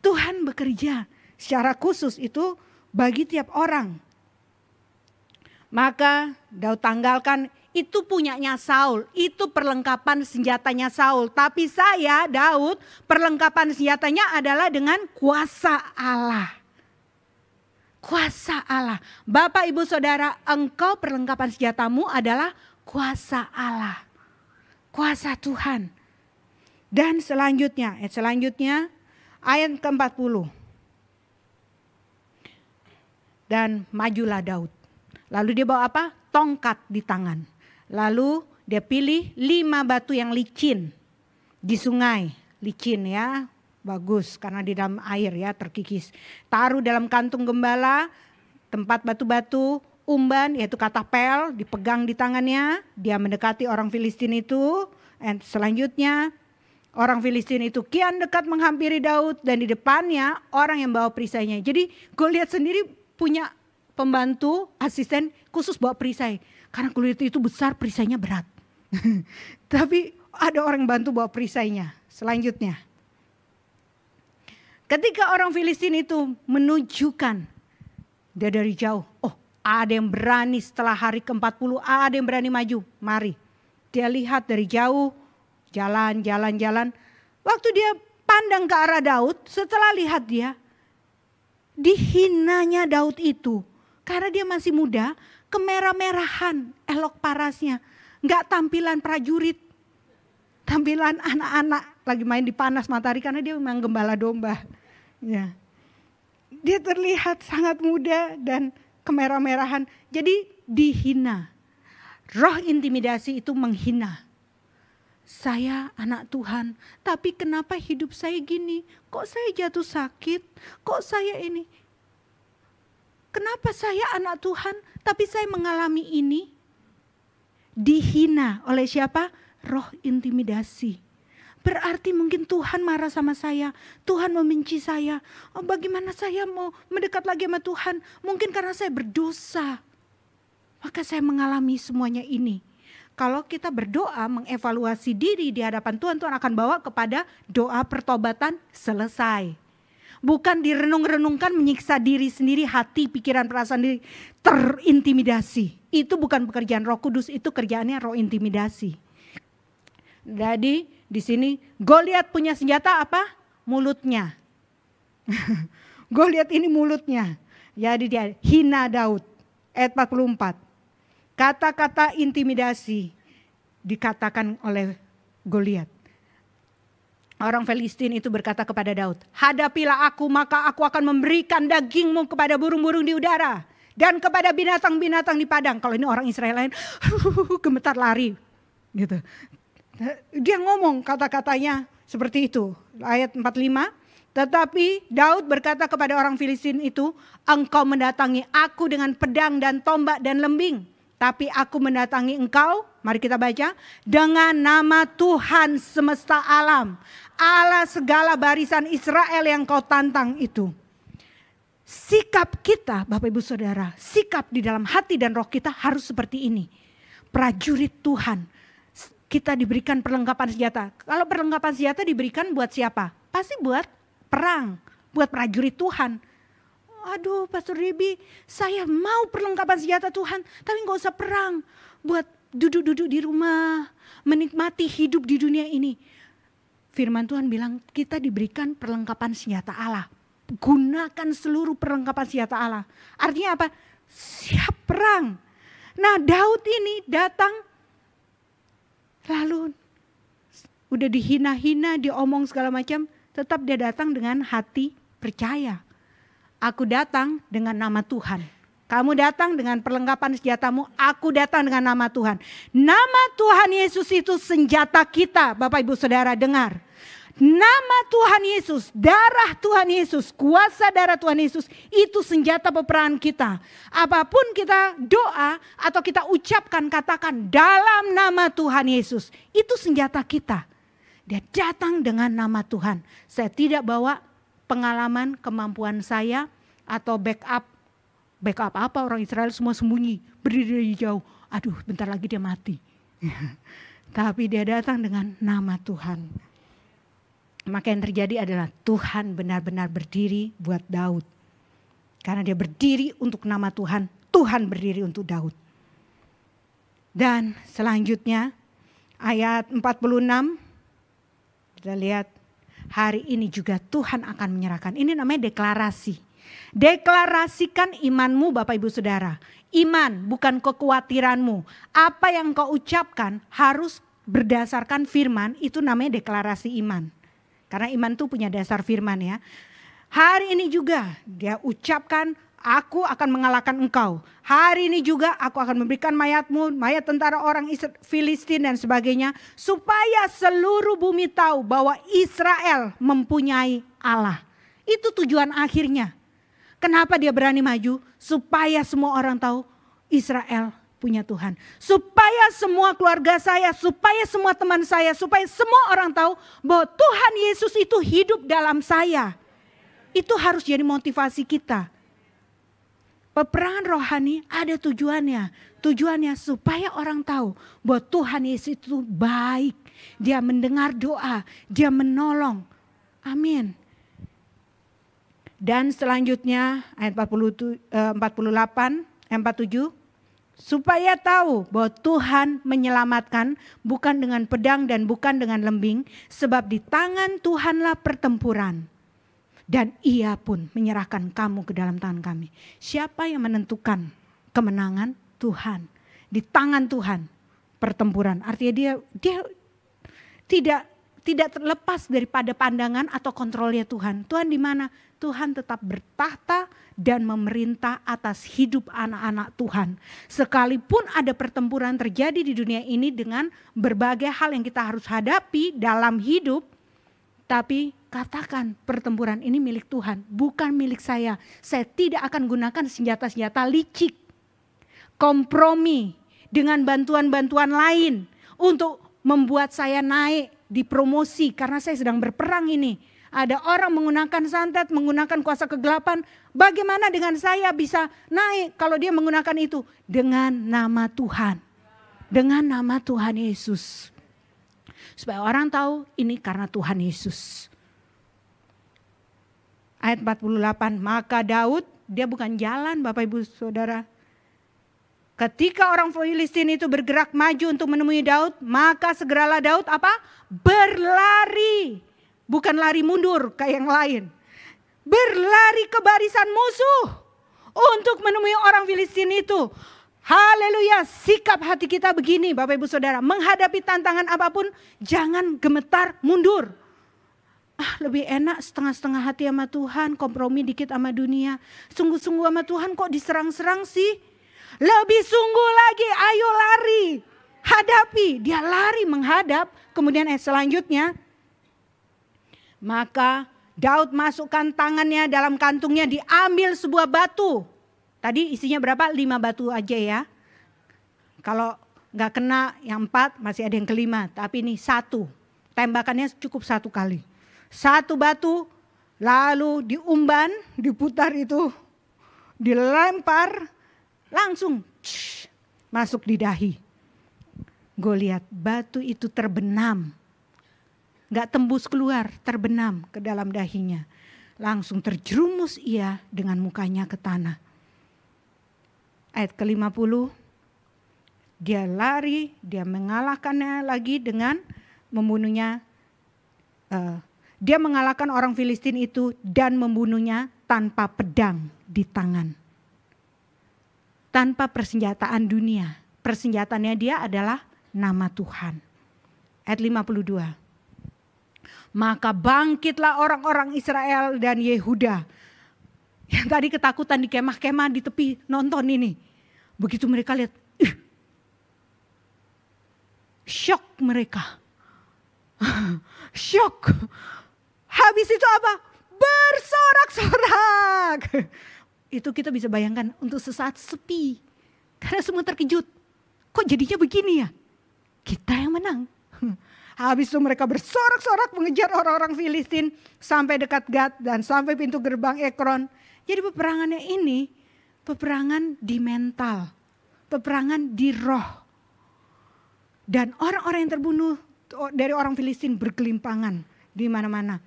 Tuhan bekerja secara khusus itu bagi tiap orang. Maka Daud tanggalkan, itu punyanya Saul, itu perlengkapan senjatanya Saul. Tapi saya, Daud, perlengkapan senjatanya adalah dengan kuasa Allah. Kuasa Allah. Bapak, Ibu, Saudara, engkau perlengkapan senjatamu adalah kuasa Allah. Kuasa Tuhan. Dan selanjutnya, ayat ke-40. Dan majulah Daud. Lalu dia bawa apa? Tongkat di tangan. Lalu dia pilih 5 batu yang licin di sungai. Licin ya, bagus karena di dalam air ya terkikis. Taruh dalam kantung gembala, tempat batu-batu, umban yaitu katapel dipegang di tangannya. Dia mendekati orang Filistin itu. Dan selanjutnya orang Filistin itu kian dekat menghampiri Daud dan di depannya orang yang bawa perisainya. Jadi Goliat sendiri punya pembantu, asisten khusus bawa perisai. Karena Goliat itu besar, perisainya berat. Tapi ada orang bantu bawa perisainya. Selanjutnya. Ketika orang Filistin itu menunjukkan, dia dari jauh. Oh, ada yang berani setelah hari ke-40, ada yang berani maju. Mari. Dia lihat dari jauh, jalan. Waktu dia pandang ke arah Daud, setelah lihat dia, dihinanya Daud itu. Karena dia masih muda, kemerah-merahan elok parasnya. Gak tampilan prajurit. Tampilan anak-anak lagi main di panas matahari karena dia memang gembala domba. Ya. Dia terlihat sangat muda dan kemerah-merahan. Jadi dihina. Roh intimidasi itu menghina. Saya anak Tuhan, tapi kenapa hidup saya gini? Kok saya jatuh sakit? Kok saya ini? Kenapa saya anak Tuhan, tapi saya mengalami ini? Dihina oleh siapa? Roh intimidasi. Berarti mungkin Tuhan marah sama saya. Tuhan membenci saya. Oh, bagaimana saya mau mendekat lagi sama Tuhan? Mungkin karena saya berdosa. Maka saya mengalami semuanya ini. Kalau kita berdoa mengevaluasi diri di hadapan Tuhan, Tuhan akan bawa kepada doa pertobatan selesai. Bukan direnung-renungkan menyiksa diri sendiri, hati, pikiran, perasaan diri terintimidasi. Itu bukan pekerjaan Roh Kudus, itu kerjaannya roh intimidasi. Jadi di sini Goliat punya senjata apa? Mulutnya. Goliat ini mulutnya. Jadi dia hina Daud. Ayat 44. Kata-kata intimidasi dikatakan oleh Goliat. Orang Filistin itu berkata kepada Daud, hadapilah aku maka aku akan memberikan dagingmu kepada burung-burung di udara. Dan kepada binatang-binatang di padang. Kalau ini orang Israel lain, gemetar lari. Gitu. Dia ngomong kata-katanya seperti itu. Ayat 45. Tetapi Daud berkata kepada orang Filistin itu, engkau mendatangi aku dengan pedang dan tombak dan lembing. Tapi aku mendatangi engkau, mari kita baca, dengan nama Tuhan semesta alam. Allah segala barisan Israel yang kau tantang itu. Sikap kita, Bapak Ibu Saudara, sikap di dalam hati dan roh kita harus seperti ini. Prajurit Tuhan, kita diberikan perlengkapan senjata. Kalau perlengkapan senjata diberikan buat siapa? Pasti buat perang, buat prajurit Tuhan. Aduh Pastor Debbie, saya mau perlengkapan senjata Tuhan, tapi gak usah perang. Buat duduk-duduk di rumah, menikmati hidup di dunia ini. firman Tuhan bilang kita diberikan perlengkapan senjata Allah. Gunakan seluruh perlengkapan senjata Allah. Artinya apa? Siap perang. Nah, Daud ini datang lalu udah dihina-hina, diomong segala macam, tetap dia datang dengan hati percaya. Aku datang dengan nama Tuhan. Kamu datang dengan perlengkapan senjatamu, aku datang dengan nama Tuhan. Nama Tuhan Yesus itu senjata kita, Bapak Ibu Saudara dengar. Nama Tuhan Yesus, darah Tuhan Yesus, kuasa darah Tuhan Yesus, itu senjata peperangan kita. Apapun kita doa atau kita ucapkan, katakan dalam nama Tuhan Yesus, itu senjata kita. Dia datang dengan nama Tuhan. Saya tidak bawa pengalaman, kemampuan saya atau backup. Backup apa, orang Israel semua sembunyi, berdiri dari jauh. Aduh, bentar lagi dia mati. Tapi dia datang dengan nama Tuhan. Maka yang terjadi adalah Tuhan benar-benar berdiri buat Daud. Karena dia berdiri untuk nama Tuhan, Tuhan berdiri untuk Daud. Dan selanjutnya ayat 46, kita lihat hari ini juga Tuhan akan menyerahkan. Ini namanya deklarasi. Deklarasikan imanmu Bapak Ibu Saudara. Iman bukan kekhawatiranmu. Apa yang kau ucapkan harus berdasarkan firman, itu namanya deklarasi iman. Karena iman itu punya dasar firman ya. Hari ini juga dia ucapkan, aku akan mengalahkan engkau. Hari ini juga aku akan memberikan mayatmu, mayat tentara orang Filistin dan sebagainya. Supaya seluruh bumi tahu bahwa Israel mempunyai Allah. Itu tujuan akhirnya. Kenapa dia berani maju? Supaya semua orang tahu Israel punya Tuhan. Supaya semua keluarga saya, supaya semua teman saya, supaya semua orang tahu bahwa Tuhan Yesus itu hidup dalam saya. Itu harus jadi motivasi kita. Peperangan rohani ada tujuannya. Tujuannya supaya orang tahu bahwa Tuhan Yesus itu baik. Dia mendengar doa, dia menolong. Amin. Dan selanjutnya ayat 47, supaya tahu bahwa Tuhan menyelamatkan bukan dengan pedang dan bukan dengan lembing, sebab di tangan Tuhanlah pertempuran. Dan ia pun menyerahkan kamu ke dalam tangan kami. Siapa yang menentukan kemenangan? Tuhan. Di tangan Tuhan pertempuran. Artinya dia tidak terlepas daripada pandangan atau kontrolnya Tuhan. Tuhan di mana? Tuhan tetap bertahta dan memerintah atas hidup anak-anak Tuhan. Sekalipun ada pertempuran terjadi di dunia ini dengan berbagai hal yang kita harus hadapi dalam hidup. Tapi katakan pertempuran ini milik Tuhan, bukan milik saya. Saya tidak akan gunakan senjata-senjata licik. Kompromi dengan bantuan-bantuan lain untuk membuat saya naik di promosi karena saya sedang berperang ini. Ada orang menggunakan santet, menggunakan kuasa kegelapan. Bagaimana dengan saya bisa naik kalau dia menggunakan itu? Dengan nama Tuhan. Dengan nama Tuhan Yesus. Supaya orang tahu ini karena Tuhan Yesus. Ayat 48, maka Daud, dia bukan jalan Bapak Ibu Saudara. Ketika orang Filistin itu bergerak maju untuk menemui Daud, maka segeralah Daud apa? Berlari. Bukan lari mundur kayak yang lain. Berlari ke barisan musuh untuk menemui orang Filistin itu. Haleluya, sikap hati kita begini Bapak Ibu Saudara. Menghadapi tantangan apapun jangan gemetar mundur. Lebih enak setengah-setengah hati sama Tuhan, kompromi dikit sama dunia. Sungguh-sungguh sama Tuhan kok diserang-serang sih. Lebih sungguh lagi, ayo lari. Hadapi, dia lari menghadap. Kemudian selanjutnya. Maka Daud masukkan tangannya dalam kantungnya, diambil sebuah batu. Tadi isinya berapa? 5 batu aja ya. Kalau gak kena yang 4 masih ada yang kelima. Tapi ini 1. Tembakannya cukup 1 kali. 1 batu lalu diumban, diputar itu. Dilempar langsung masuk di dahi. Gue lihat batu itu terbenam. Gak tembus keluar, terbenam ke dalam dahinya. Langsung terjerumus ia dengan mukanya ke tanah. Ayat ke-50, dia lari, dia mengalahkannya lagi dengan membunuhnya Dia mengalahkan orang Filistin itu dan membunuhnya tanpa pedang di tangan. Tanpa persenjataan dunia. Persenjataannya dia adalah nama Tuhan. Ayat 52. Maka bangkitlah orang-orang Israel dan Yehuda. Yang tadi ketakutan di kemah-kemah di tepi nonton ini. Begitu mereka lihat, syok mereka. Syok. Habis itu apa? Bersorak-sorak. Itu kita bisa bayangkan untuk sesaat sepi. Karena semua terkejut. Kok jadinya begini ya? Kita yang menang. Habis itu mereka bersorak-sorak mengejar orang-orang Filistin sampai dekat Gat dan sampai pintu gerbang Ekron. Jadi peperangannya ini peperangan di mental, peperangan di roh. Dan orang-orang yang terbunuh dari orang Filistin bergelimpangan di mana-mana.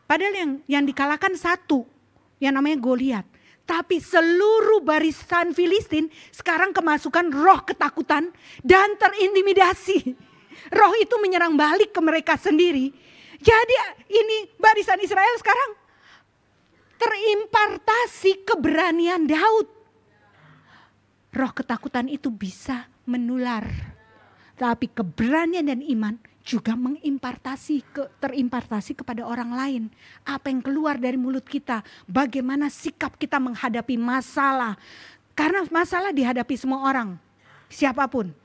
Padahal yang dikalahkan satu, yang namanya Goliat. Tapi seluruh barisan Filistin sekarang kemasukan roh ketakutan dan terintimidasi. Roh itu menyerang balik ke mereka sendiri. Jadi ini barisan Israel sekarang terimpartasi keberanian Daud. Roh ketakutan itu bisa menular. Tapi keberanian dan iman juga terimpartasi kepada orang lain. Apa yang keluar dari mulut kita, bagaimana sikap kita menghadapi masalah. Karena masalah dihadapi semua orang, siapapun.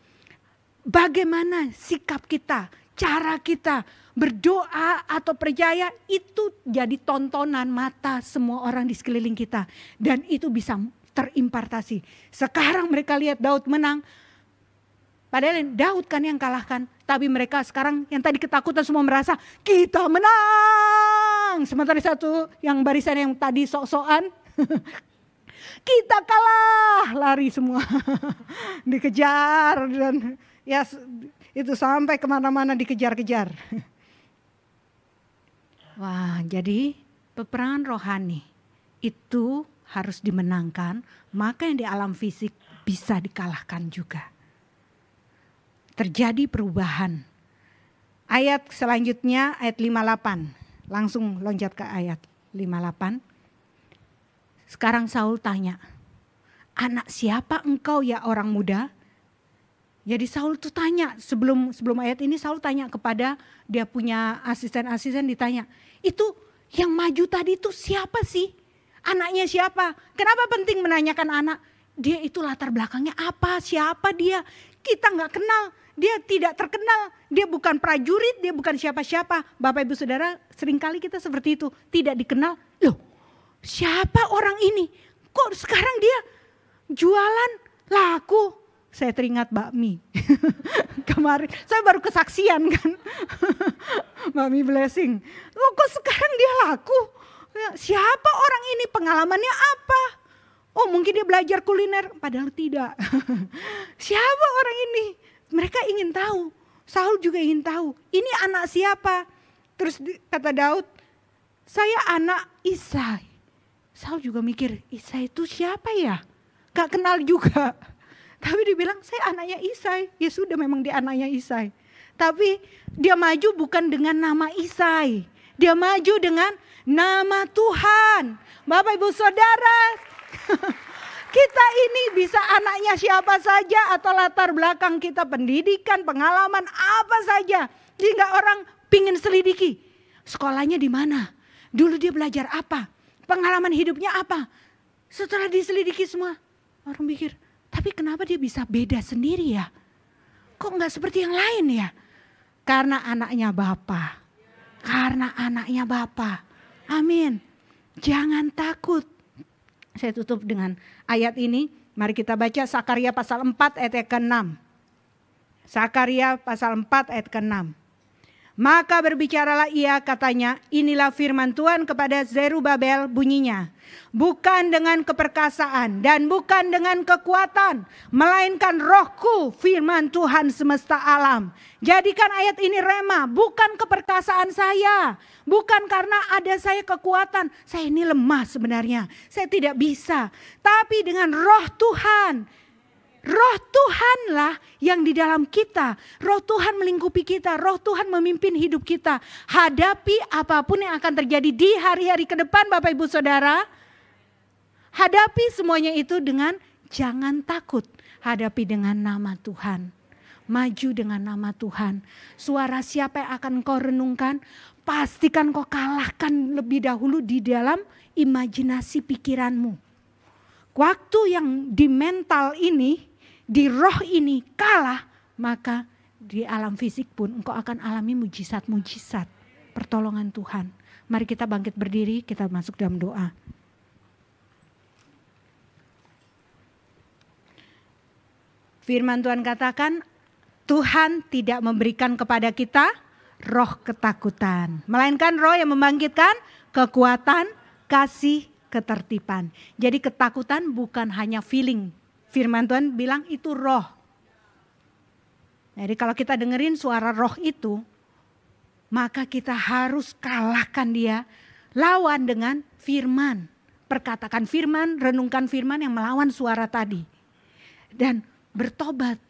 Bagaimana sikap kita, cara kita berdoa atau percaya itu jadi tontonan mata semua orang di sekeliling kita. Dan itu bisa terimpartasi. Sekarang mereka lihat Daud menang. Padahal Daud kan yang kalahkan. Tapi mereka sekarang yang tadi ketakutan semua merasa kita menang. Sementara satu yang barisan yang tadi sok-sokan. Kita kalah. Lari semua. Dikejar. Dan ya itu sampai kemana-mana dikejar-kejar. Wah, jadi peperangan rohani itu harus dimenangkan, maka yang di alam fisik bisa dikalahkan juga. Terjadi perubahan. Ayat selanjutnya ayat 58. Langsung loncat ke ayat 58. Sekarang Saul tanya, anak siapa engkau ya orang muda? Jadi Saul tuh tanya, sebelum ayat ini Saul tanya kepada dia punya asisten-asisten, ditanya, itu yang maju tadi itu siapa sih? Anaknya siapa? Kenapa penting menanyakan anak? Dia itu latar belakangnya apa? Siapa dia? Kita gak kenal, dia tidak terkenal, dia bukan prajurit, dia bukan siapa-siapa. Bapak Ibu Saudara, seringkali kita seperti itu, tidak dikenal. Loh, siapa orang ini? Kok sekarang dia jualan laku? Saya teringat bakmi. Kemarin saya baru kesaksian kan. Bakmi blessing. Loh, kok sekarang dia laku? Siapa orang ini? Pengalamannya apa? Oh, mungkin dia belajar kuliner. Padahal tidak. Siapa orang ini? Mereka ingin tahu. Saul juga ingin tahu. Ini anak siapa? Terus kata Daud, saya anak Isai. Saul juga mikir, Isai itu siapa ya? Gak kenal juga. Tapi dibilang saya anaknya Isai. Ya sudah, memang dia anaknya Isai. Tapi dia maju bukan dengan nama Isai. Dia maju dengan nama Tuhan. Bapak Ibu Saudara, kita ini bisa anaknya siapa saja atau latar belakang kita, pendidikan, pengalaman apa saja. Jika orang pingin selidiki, sekolahnya di mana? Dulu dia belajar apa? Pengalaman hidupnya apa? Setelah diselidiki semua, orang pikir, tapi kenapa dia bisa beda sendiri ya? Kok enggak seperti yang lain ya? Karena anaknya Bapa. Karena anaknya Bapa. Amin. Jangan takut. Saya tutup dengan ayat ini. Mari kita baca Sakaria pasal 4 ayat ke-6. Sakaria pasal 4 ayat ke-6. Maka berbicaralah ia, katanya, inilah firman Tuhan kepada Zerubabel, bunyinya. Bukan dengan keperkasaan dan bukan dengan kekuatan, melainkan rohku, firman Tuhan semesta alam. Jadikan ayat ini rema, bukan keperkasaan saya. Bukan karena ada saya kekuatan, saya ini lemah sebenarnya. Saya tidak bisa, tapi dengan roh Tuhan. Roh Tuhanlah yang di dalam kita. Roh Tuhan melingkupi kita. Roh Tuhan memimpin hidup kita. Hadapi apapun yang akan terjadi di hari-hari ke depan Bapak Ibu Saudara. Hadapi semuanya itu dengan jangan takut. Hadapi dengan nama Tuhan. Maju dengan nama Tuhan. Suara siapa yang akan kau renungkan? Pastikan kau kalahkan lebih dahulu di dalam imajinasi pikiranmu. Waktu yang di mental ini, di roh ini kalah, maka di alam fisik pun engkau akan alami mujizat-mujizat pertolongan Tuhan. Mari kita bangkit berdiri, kita masuk dalam doa. Firman Tuhan katakan, Tuhan tidak memberikan kepada kita roh ketakutan, melainkan roh yang membangkitkan kekuatan, kasih, ketertiban. Jadi ketakutan bukan hanya feeling. Firman Tuhan bilang itu roh. Jadi kalau kita dengerin suara roh itu, maka kita harus kalahkan dia. Lawan dengan firman. Perkatakan firman, renungkan firman yang melawan suara tadi. Dan bertobat.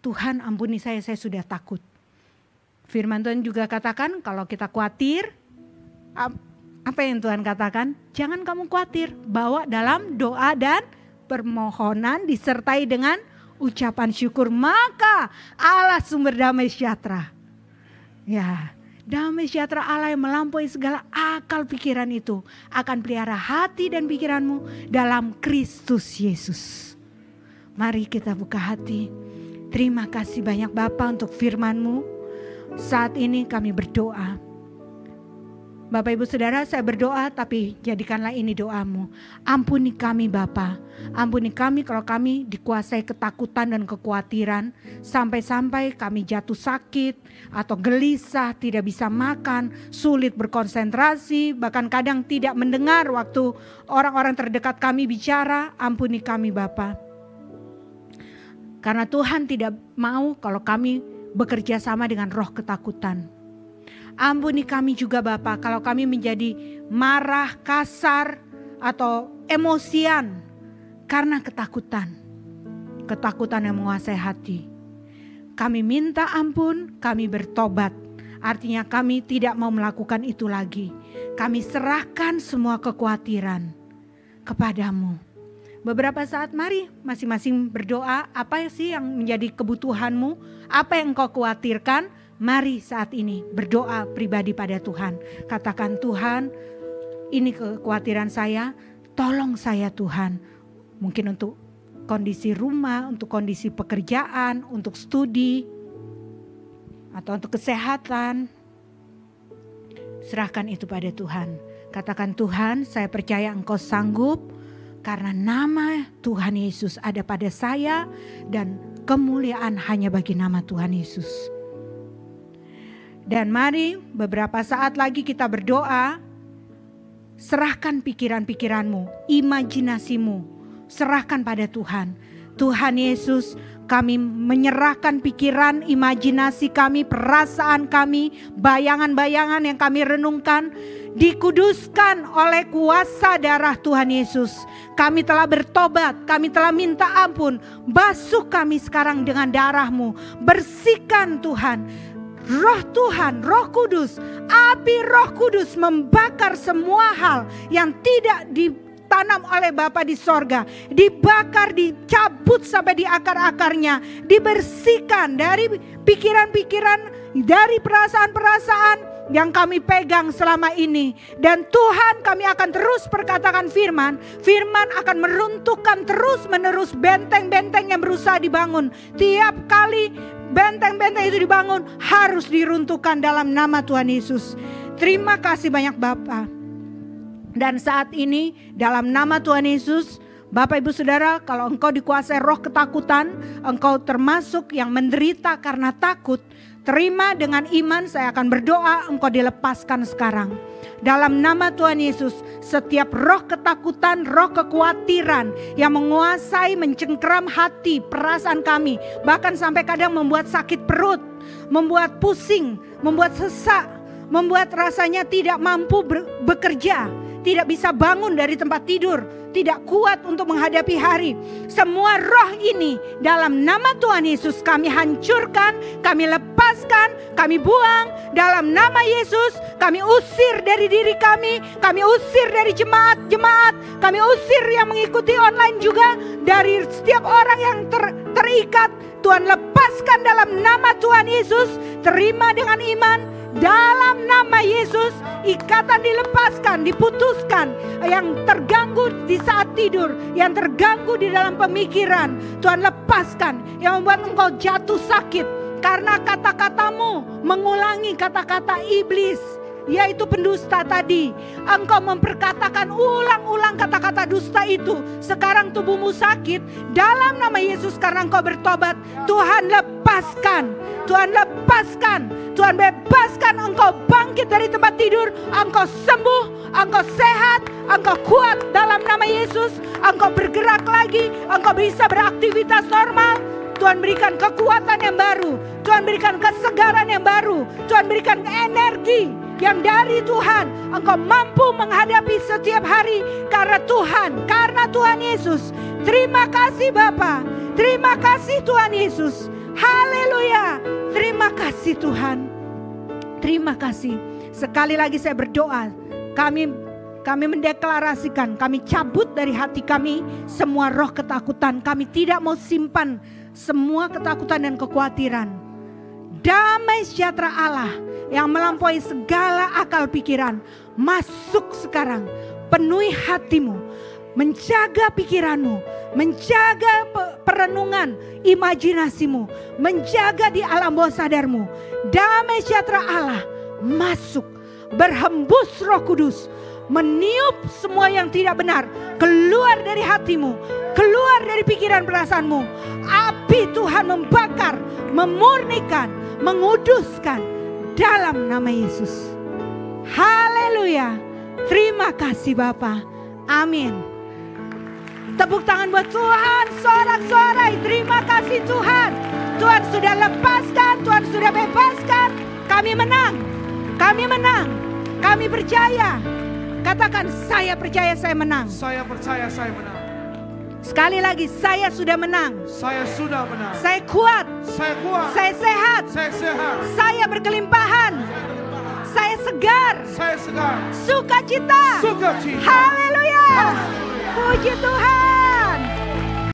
Tuhan ampuni saya sudah takut. Firman Tuhan juga katakan kalau kita khawatir, apa yang Tuhan katakan? Jangan kamu khawatir, bawa dalam doa dan permohonan disertai dengan ucapan syukur, maka Allah sumber damai sejahtera. Ya, damai sejahtera Allah yang melampaui segala akal pikiran itu akan pelihara hati dan pikiranmu dalam Kristus Yesus. Mari kita buka hati. Terima kasih banyak Bapa untuk firman-Mu. Saat ini kami berdoa. Bapak Ibu Saudara, saya berdoa tapi jadikanlah ini doamu. Ampuni kami Bapa. Ampuni kami kalau kami dikuasai ketakutan dan kekhawatiran. Sampai-sampai kami jatuh sakit atau gelisah, tidak bisa makan, sulit berkonsentrasi. Bahkan kadang tidak mendengar waktu orang-orang terdekat kami bicara. Ampuni kami Bapa. Karena Tuhan tidak mau kalau kami bekerja sama dengan roh ketakutan. Ampuni kami juga Bapa kalau kami menjadi marah, kasar atau emosian karena ketakutan. Ketakutan yang menguasai hati. Kami minta ampun, kami bertobat. Artinya kami tidak mau melakukan itu lagi. Kami serahkan semua kekhawatiran kepadamu. Beberapa saat mari masing-masing berdoa, apa sih yang menjadi kebutuhanmu? Apa yang engkau khawatirkan? Mari saat ini berdoa pribadi pada Tuhan. Katakan, Tuhan, ini kekhawatiran saya, tolong saya Tuhan. Mungkin untuk kondisi rumah, untuk kondisi pekerjaan, untuk studi, atau untuk kesehatan. Serahkan itu pada Tuhan. Katakan, Tuhan, saya percaya Engkau sanggup. Karena nama Tuhan Yesus ada pada saya. Dan kemuliaan hanya bagi nama Tuhan Yesus. Dan mari beberapa saat lagi kita berdoa. Serahkan pikiran-pikiranmu, imajinasimu. Serahkan pada Tuhan. Tuhan Yesus, kami menyerahkan pikiran, imajinasi kami, perasaan kami, bayangan-bayangan yang kami renungkan. Dikuduskan oleh kuasa darah Tuhan Yesus. Kami telah bertobat, kami telah minta ampun. Basuh kami sekarang dengan darah-Mu. Bersihkan Tuhan. Roh Tuhan, Roh Kudus, api Roh Kudus membakar semua hal yang tidak ditanam oleh Bapa di sorga. Dibakar, dicabut sampai di akar-akarnya. Dibersihkan dari pikiran-pikiran, dari perasaan-perasaan yang kami pegang selama ini. Dan Tuhan, kami akan terus perkatakan firman. Firman akan meruntuhkan terus menerus benteng-benteng yang berusaha dibangun. Tiap kali benteng-benteng itu dibangun, harus diruntuhkan dalam nama Tuhan Yesus. Terima kasih banyak Bapa. Dan saat ini dalam nama Tuhan Yesus, Bapak Ibu Saudara, kalau engkau dikuasai roh ketakutan, engkau termasuk yang menderita karena takut, terima dengan iman, saya akan berdoa engkau dilepaskan sekarang. Dalam nama Tuhan Yesus, setiap roh ketakutan, roh kekhawatiran yang menguasai, mencengkeram hati, perasaan kami, bahkan sampai kadang membuat sakit perut, membuat pusing, membuat sesak, membuat rasanya tidak mampu bekerja. tidak bisa bangun dari tempat tidur, tidak kuat untuk menghadapi hari. Semua roh ini dalam nama Tuhan Yesus kami hancurkan, kami lepaskan, kami buang dalam nama Yesus. Kami usir dari diri kami usir dari jemaat-jemaat, kami usir yang mengikuti online juga, dari setiap orang yang terikat. Tuhan lepaskan dalam nama Tuhan Yesus. Terima dengan iman dalam nama Yesus. Ikatan dilepaskan, diputuskan. Yang terganggu di saat tidur, yang terganggu di dalam pemikiran, Tuhan lepaskan. Yang membuat engkau jatuh sakit karena kata-katamu mengulangi kata-kata iblis, yaitu pendusta tadi. Engkau memperkatakan ulang-ulang kata-kata dusta itu. Sekarang tubuhmu sakit dalam nama Yesus karena engkau bertobat. Tuhan lepaskan, Tuhan lepaskan, Tuhan bebaskan. Engkau bangkit dari tempat tidur, engkau sembuh, engkau sehat, engkau kuat dalam nama Yesus. Engkau bergerak lagi, engkau bisa beraktivitas normal. Tuhan berikan kekuatan yang baru, Tuhan berikan kesegaran yang baru, Tuhan berikan energi yang dari Tuhan. Engkau mampu menghadapi setiap hari karena Tuhan Yesus. Terima kasih Bapa, terima kasih Tuhan Yesus. Haleluya, terima kasih Tuhan. Terima kasih. Sekali lagi saya berdoa, kami mendeklarasikan, kami cabut dari hati kami semua roh ketakutan. Kami tidak mau simpan semua ketakutan dan kekhawatiran. Damai sejahtera Allah yang melampaui segala akal pikiran masuk sekarang, penuhi hatimu, menjaga pikiranmu, menjaga perenungan imajinasimu, menjaga di alam bawah sadarmu. Damai sejahtera Allah masuk, berhembus Roh Kudus, meniup semua yang tidak benar keluar dari hatimu, keluar dari pikiran perasaanmu. Api Tuhan membakar, memurnikan, menguduskan dalam nama Yesus. Haleluya. Terima kasih Bapa. Amin. Tepuk tangan buat Tuhan, sorak-sorai. Terima kasih Tuhan. Tuhan sudah lepaskan, Tuhan sudah bebaskan. Kami menang, kami menang, kami percaya. Katakan, saya percaya saya menang. Saya percaya saya menang. Sekali lagi, saya sudah menang. Saya sudah menang. Saya kuat. Saya kuat. Saya sehat. Saya sehat. Saya berkelimpahan. Saya segar. Saya segar. Sukacita. Sukacita. Haleluya. Puji Tuhan.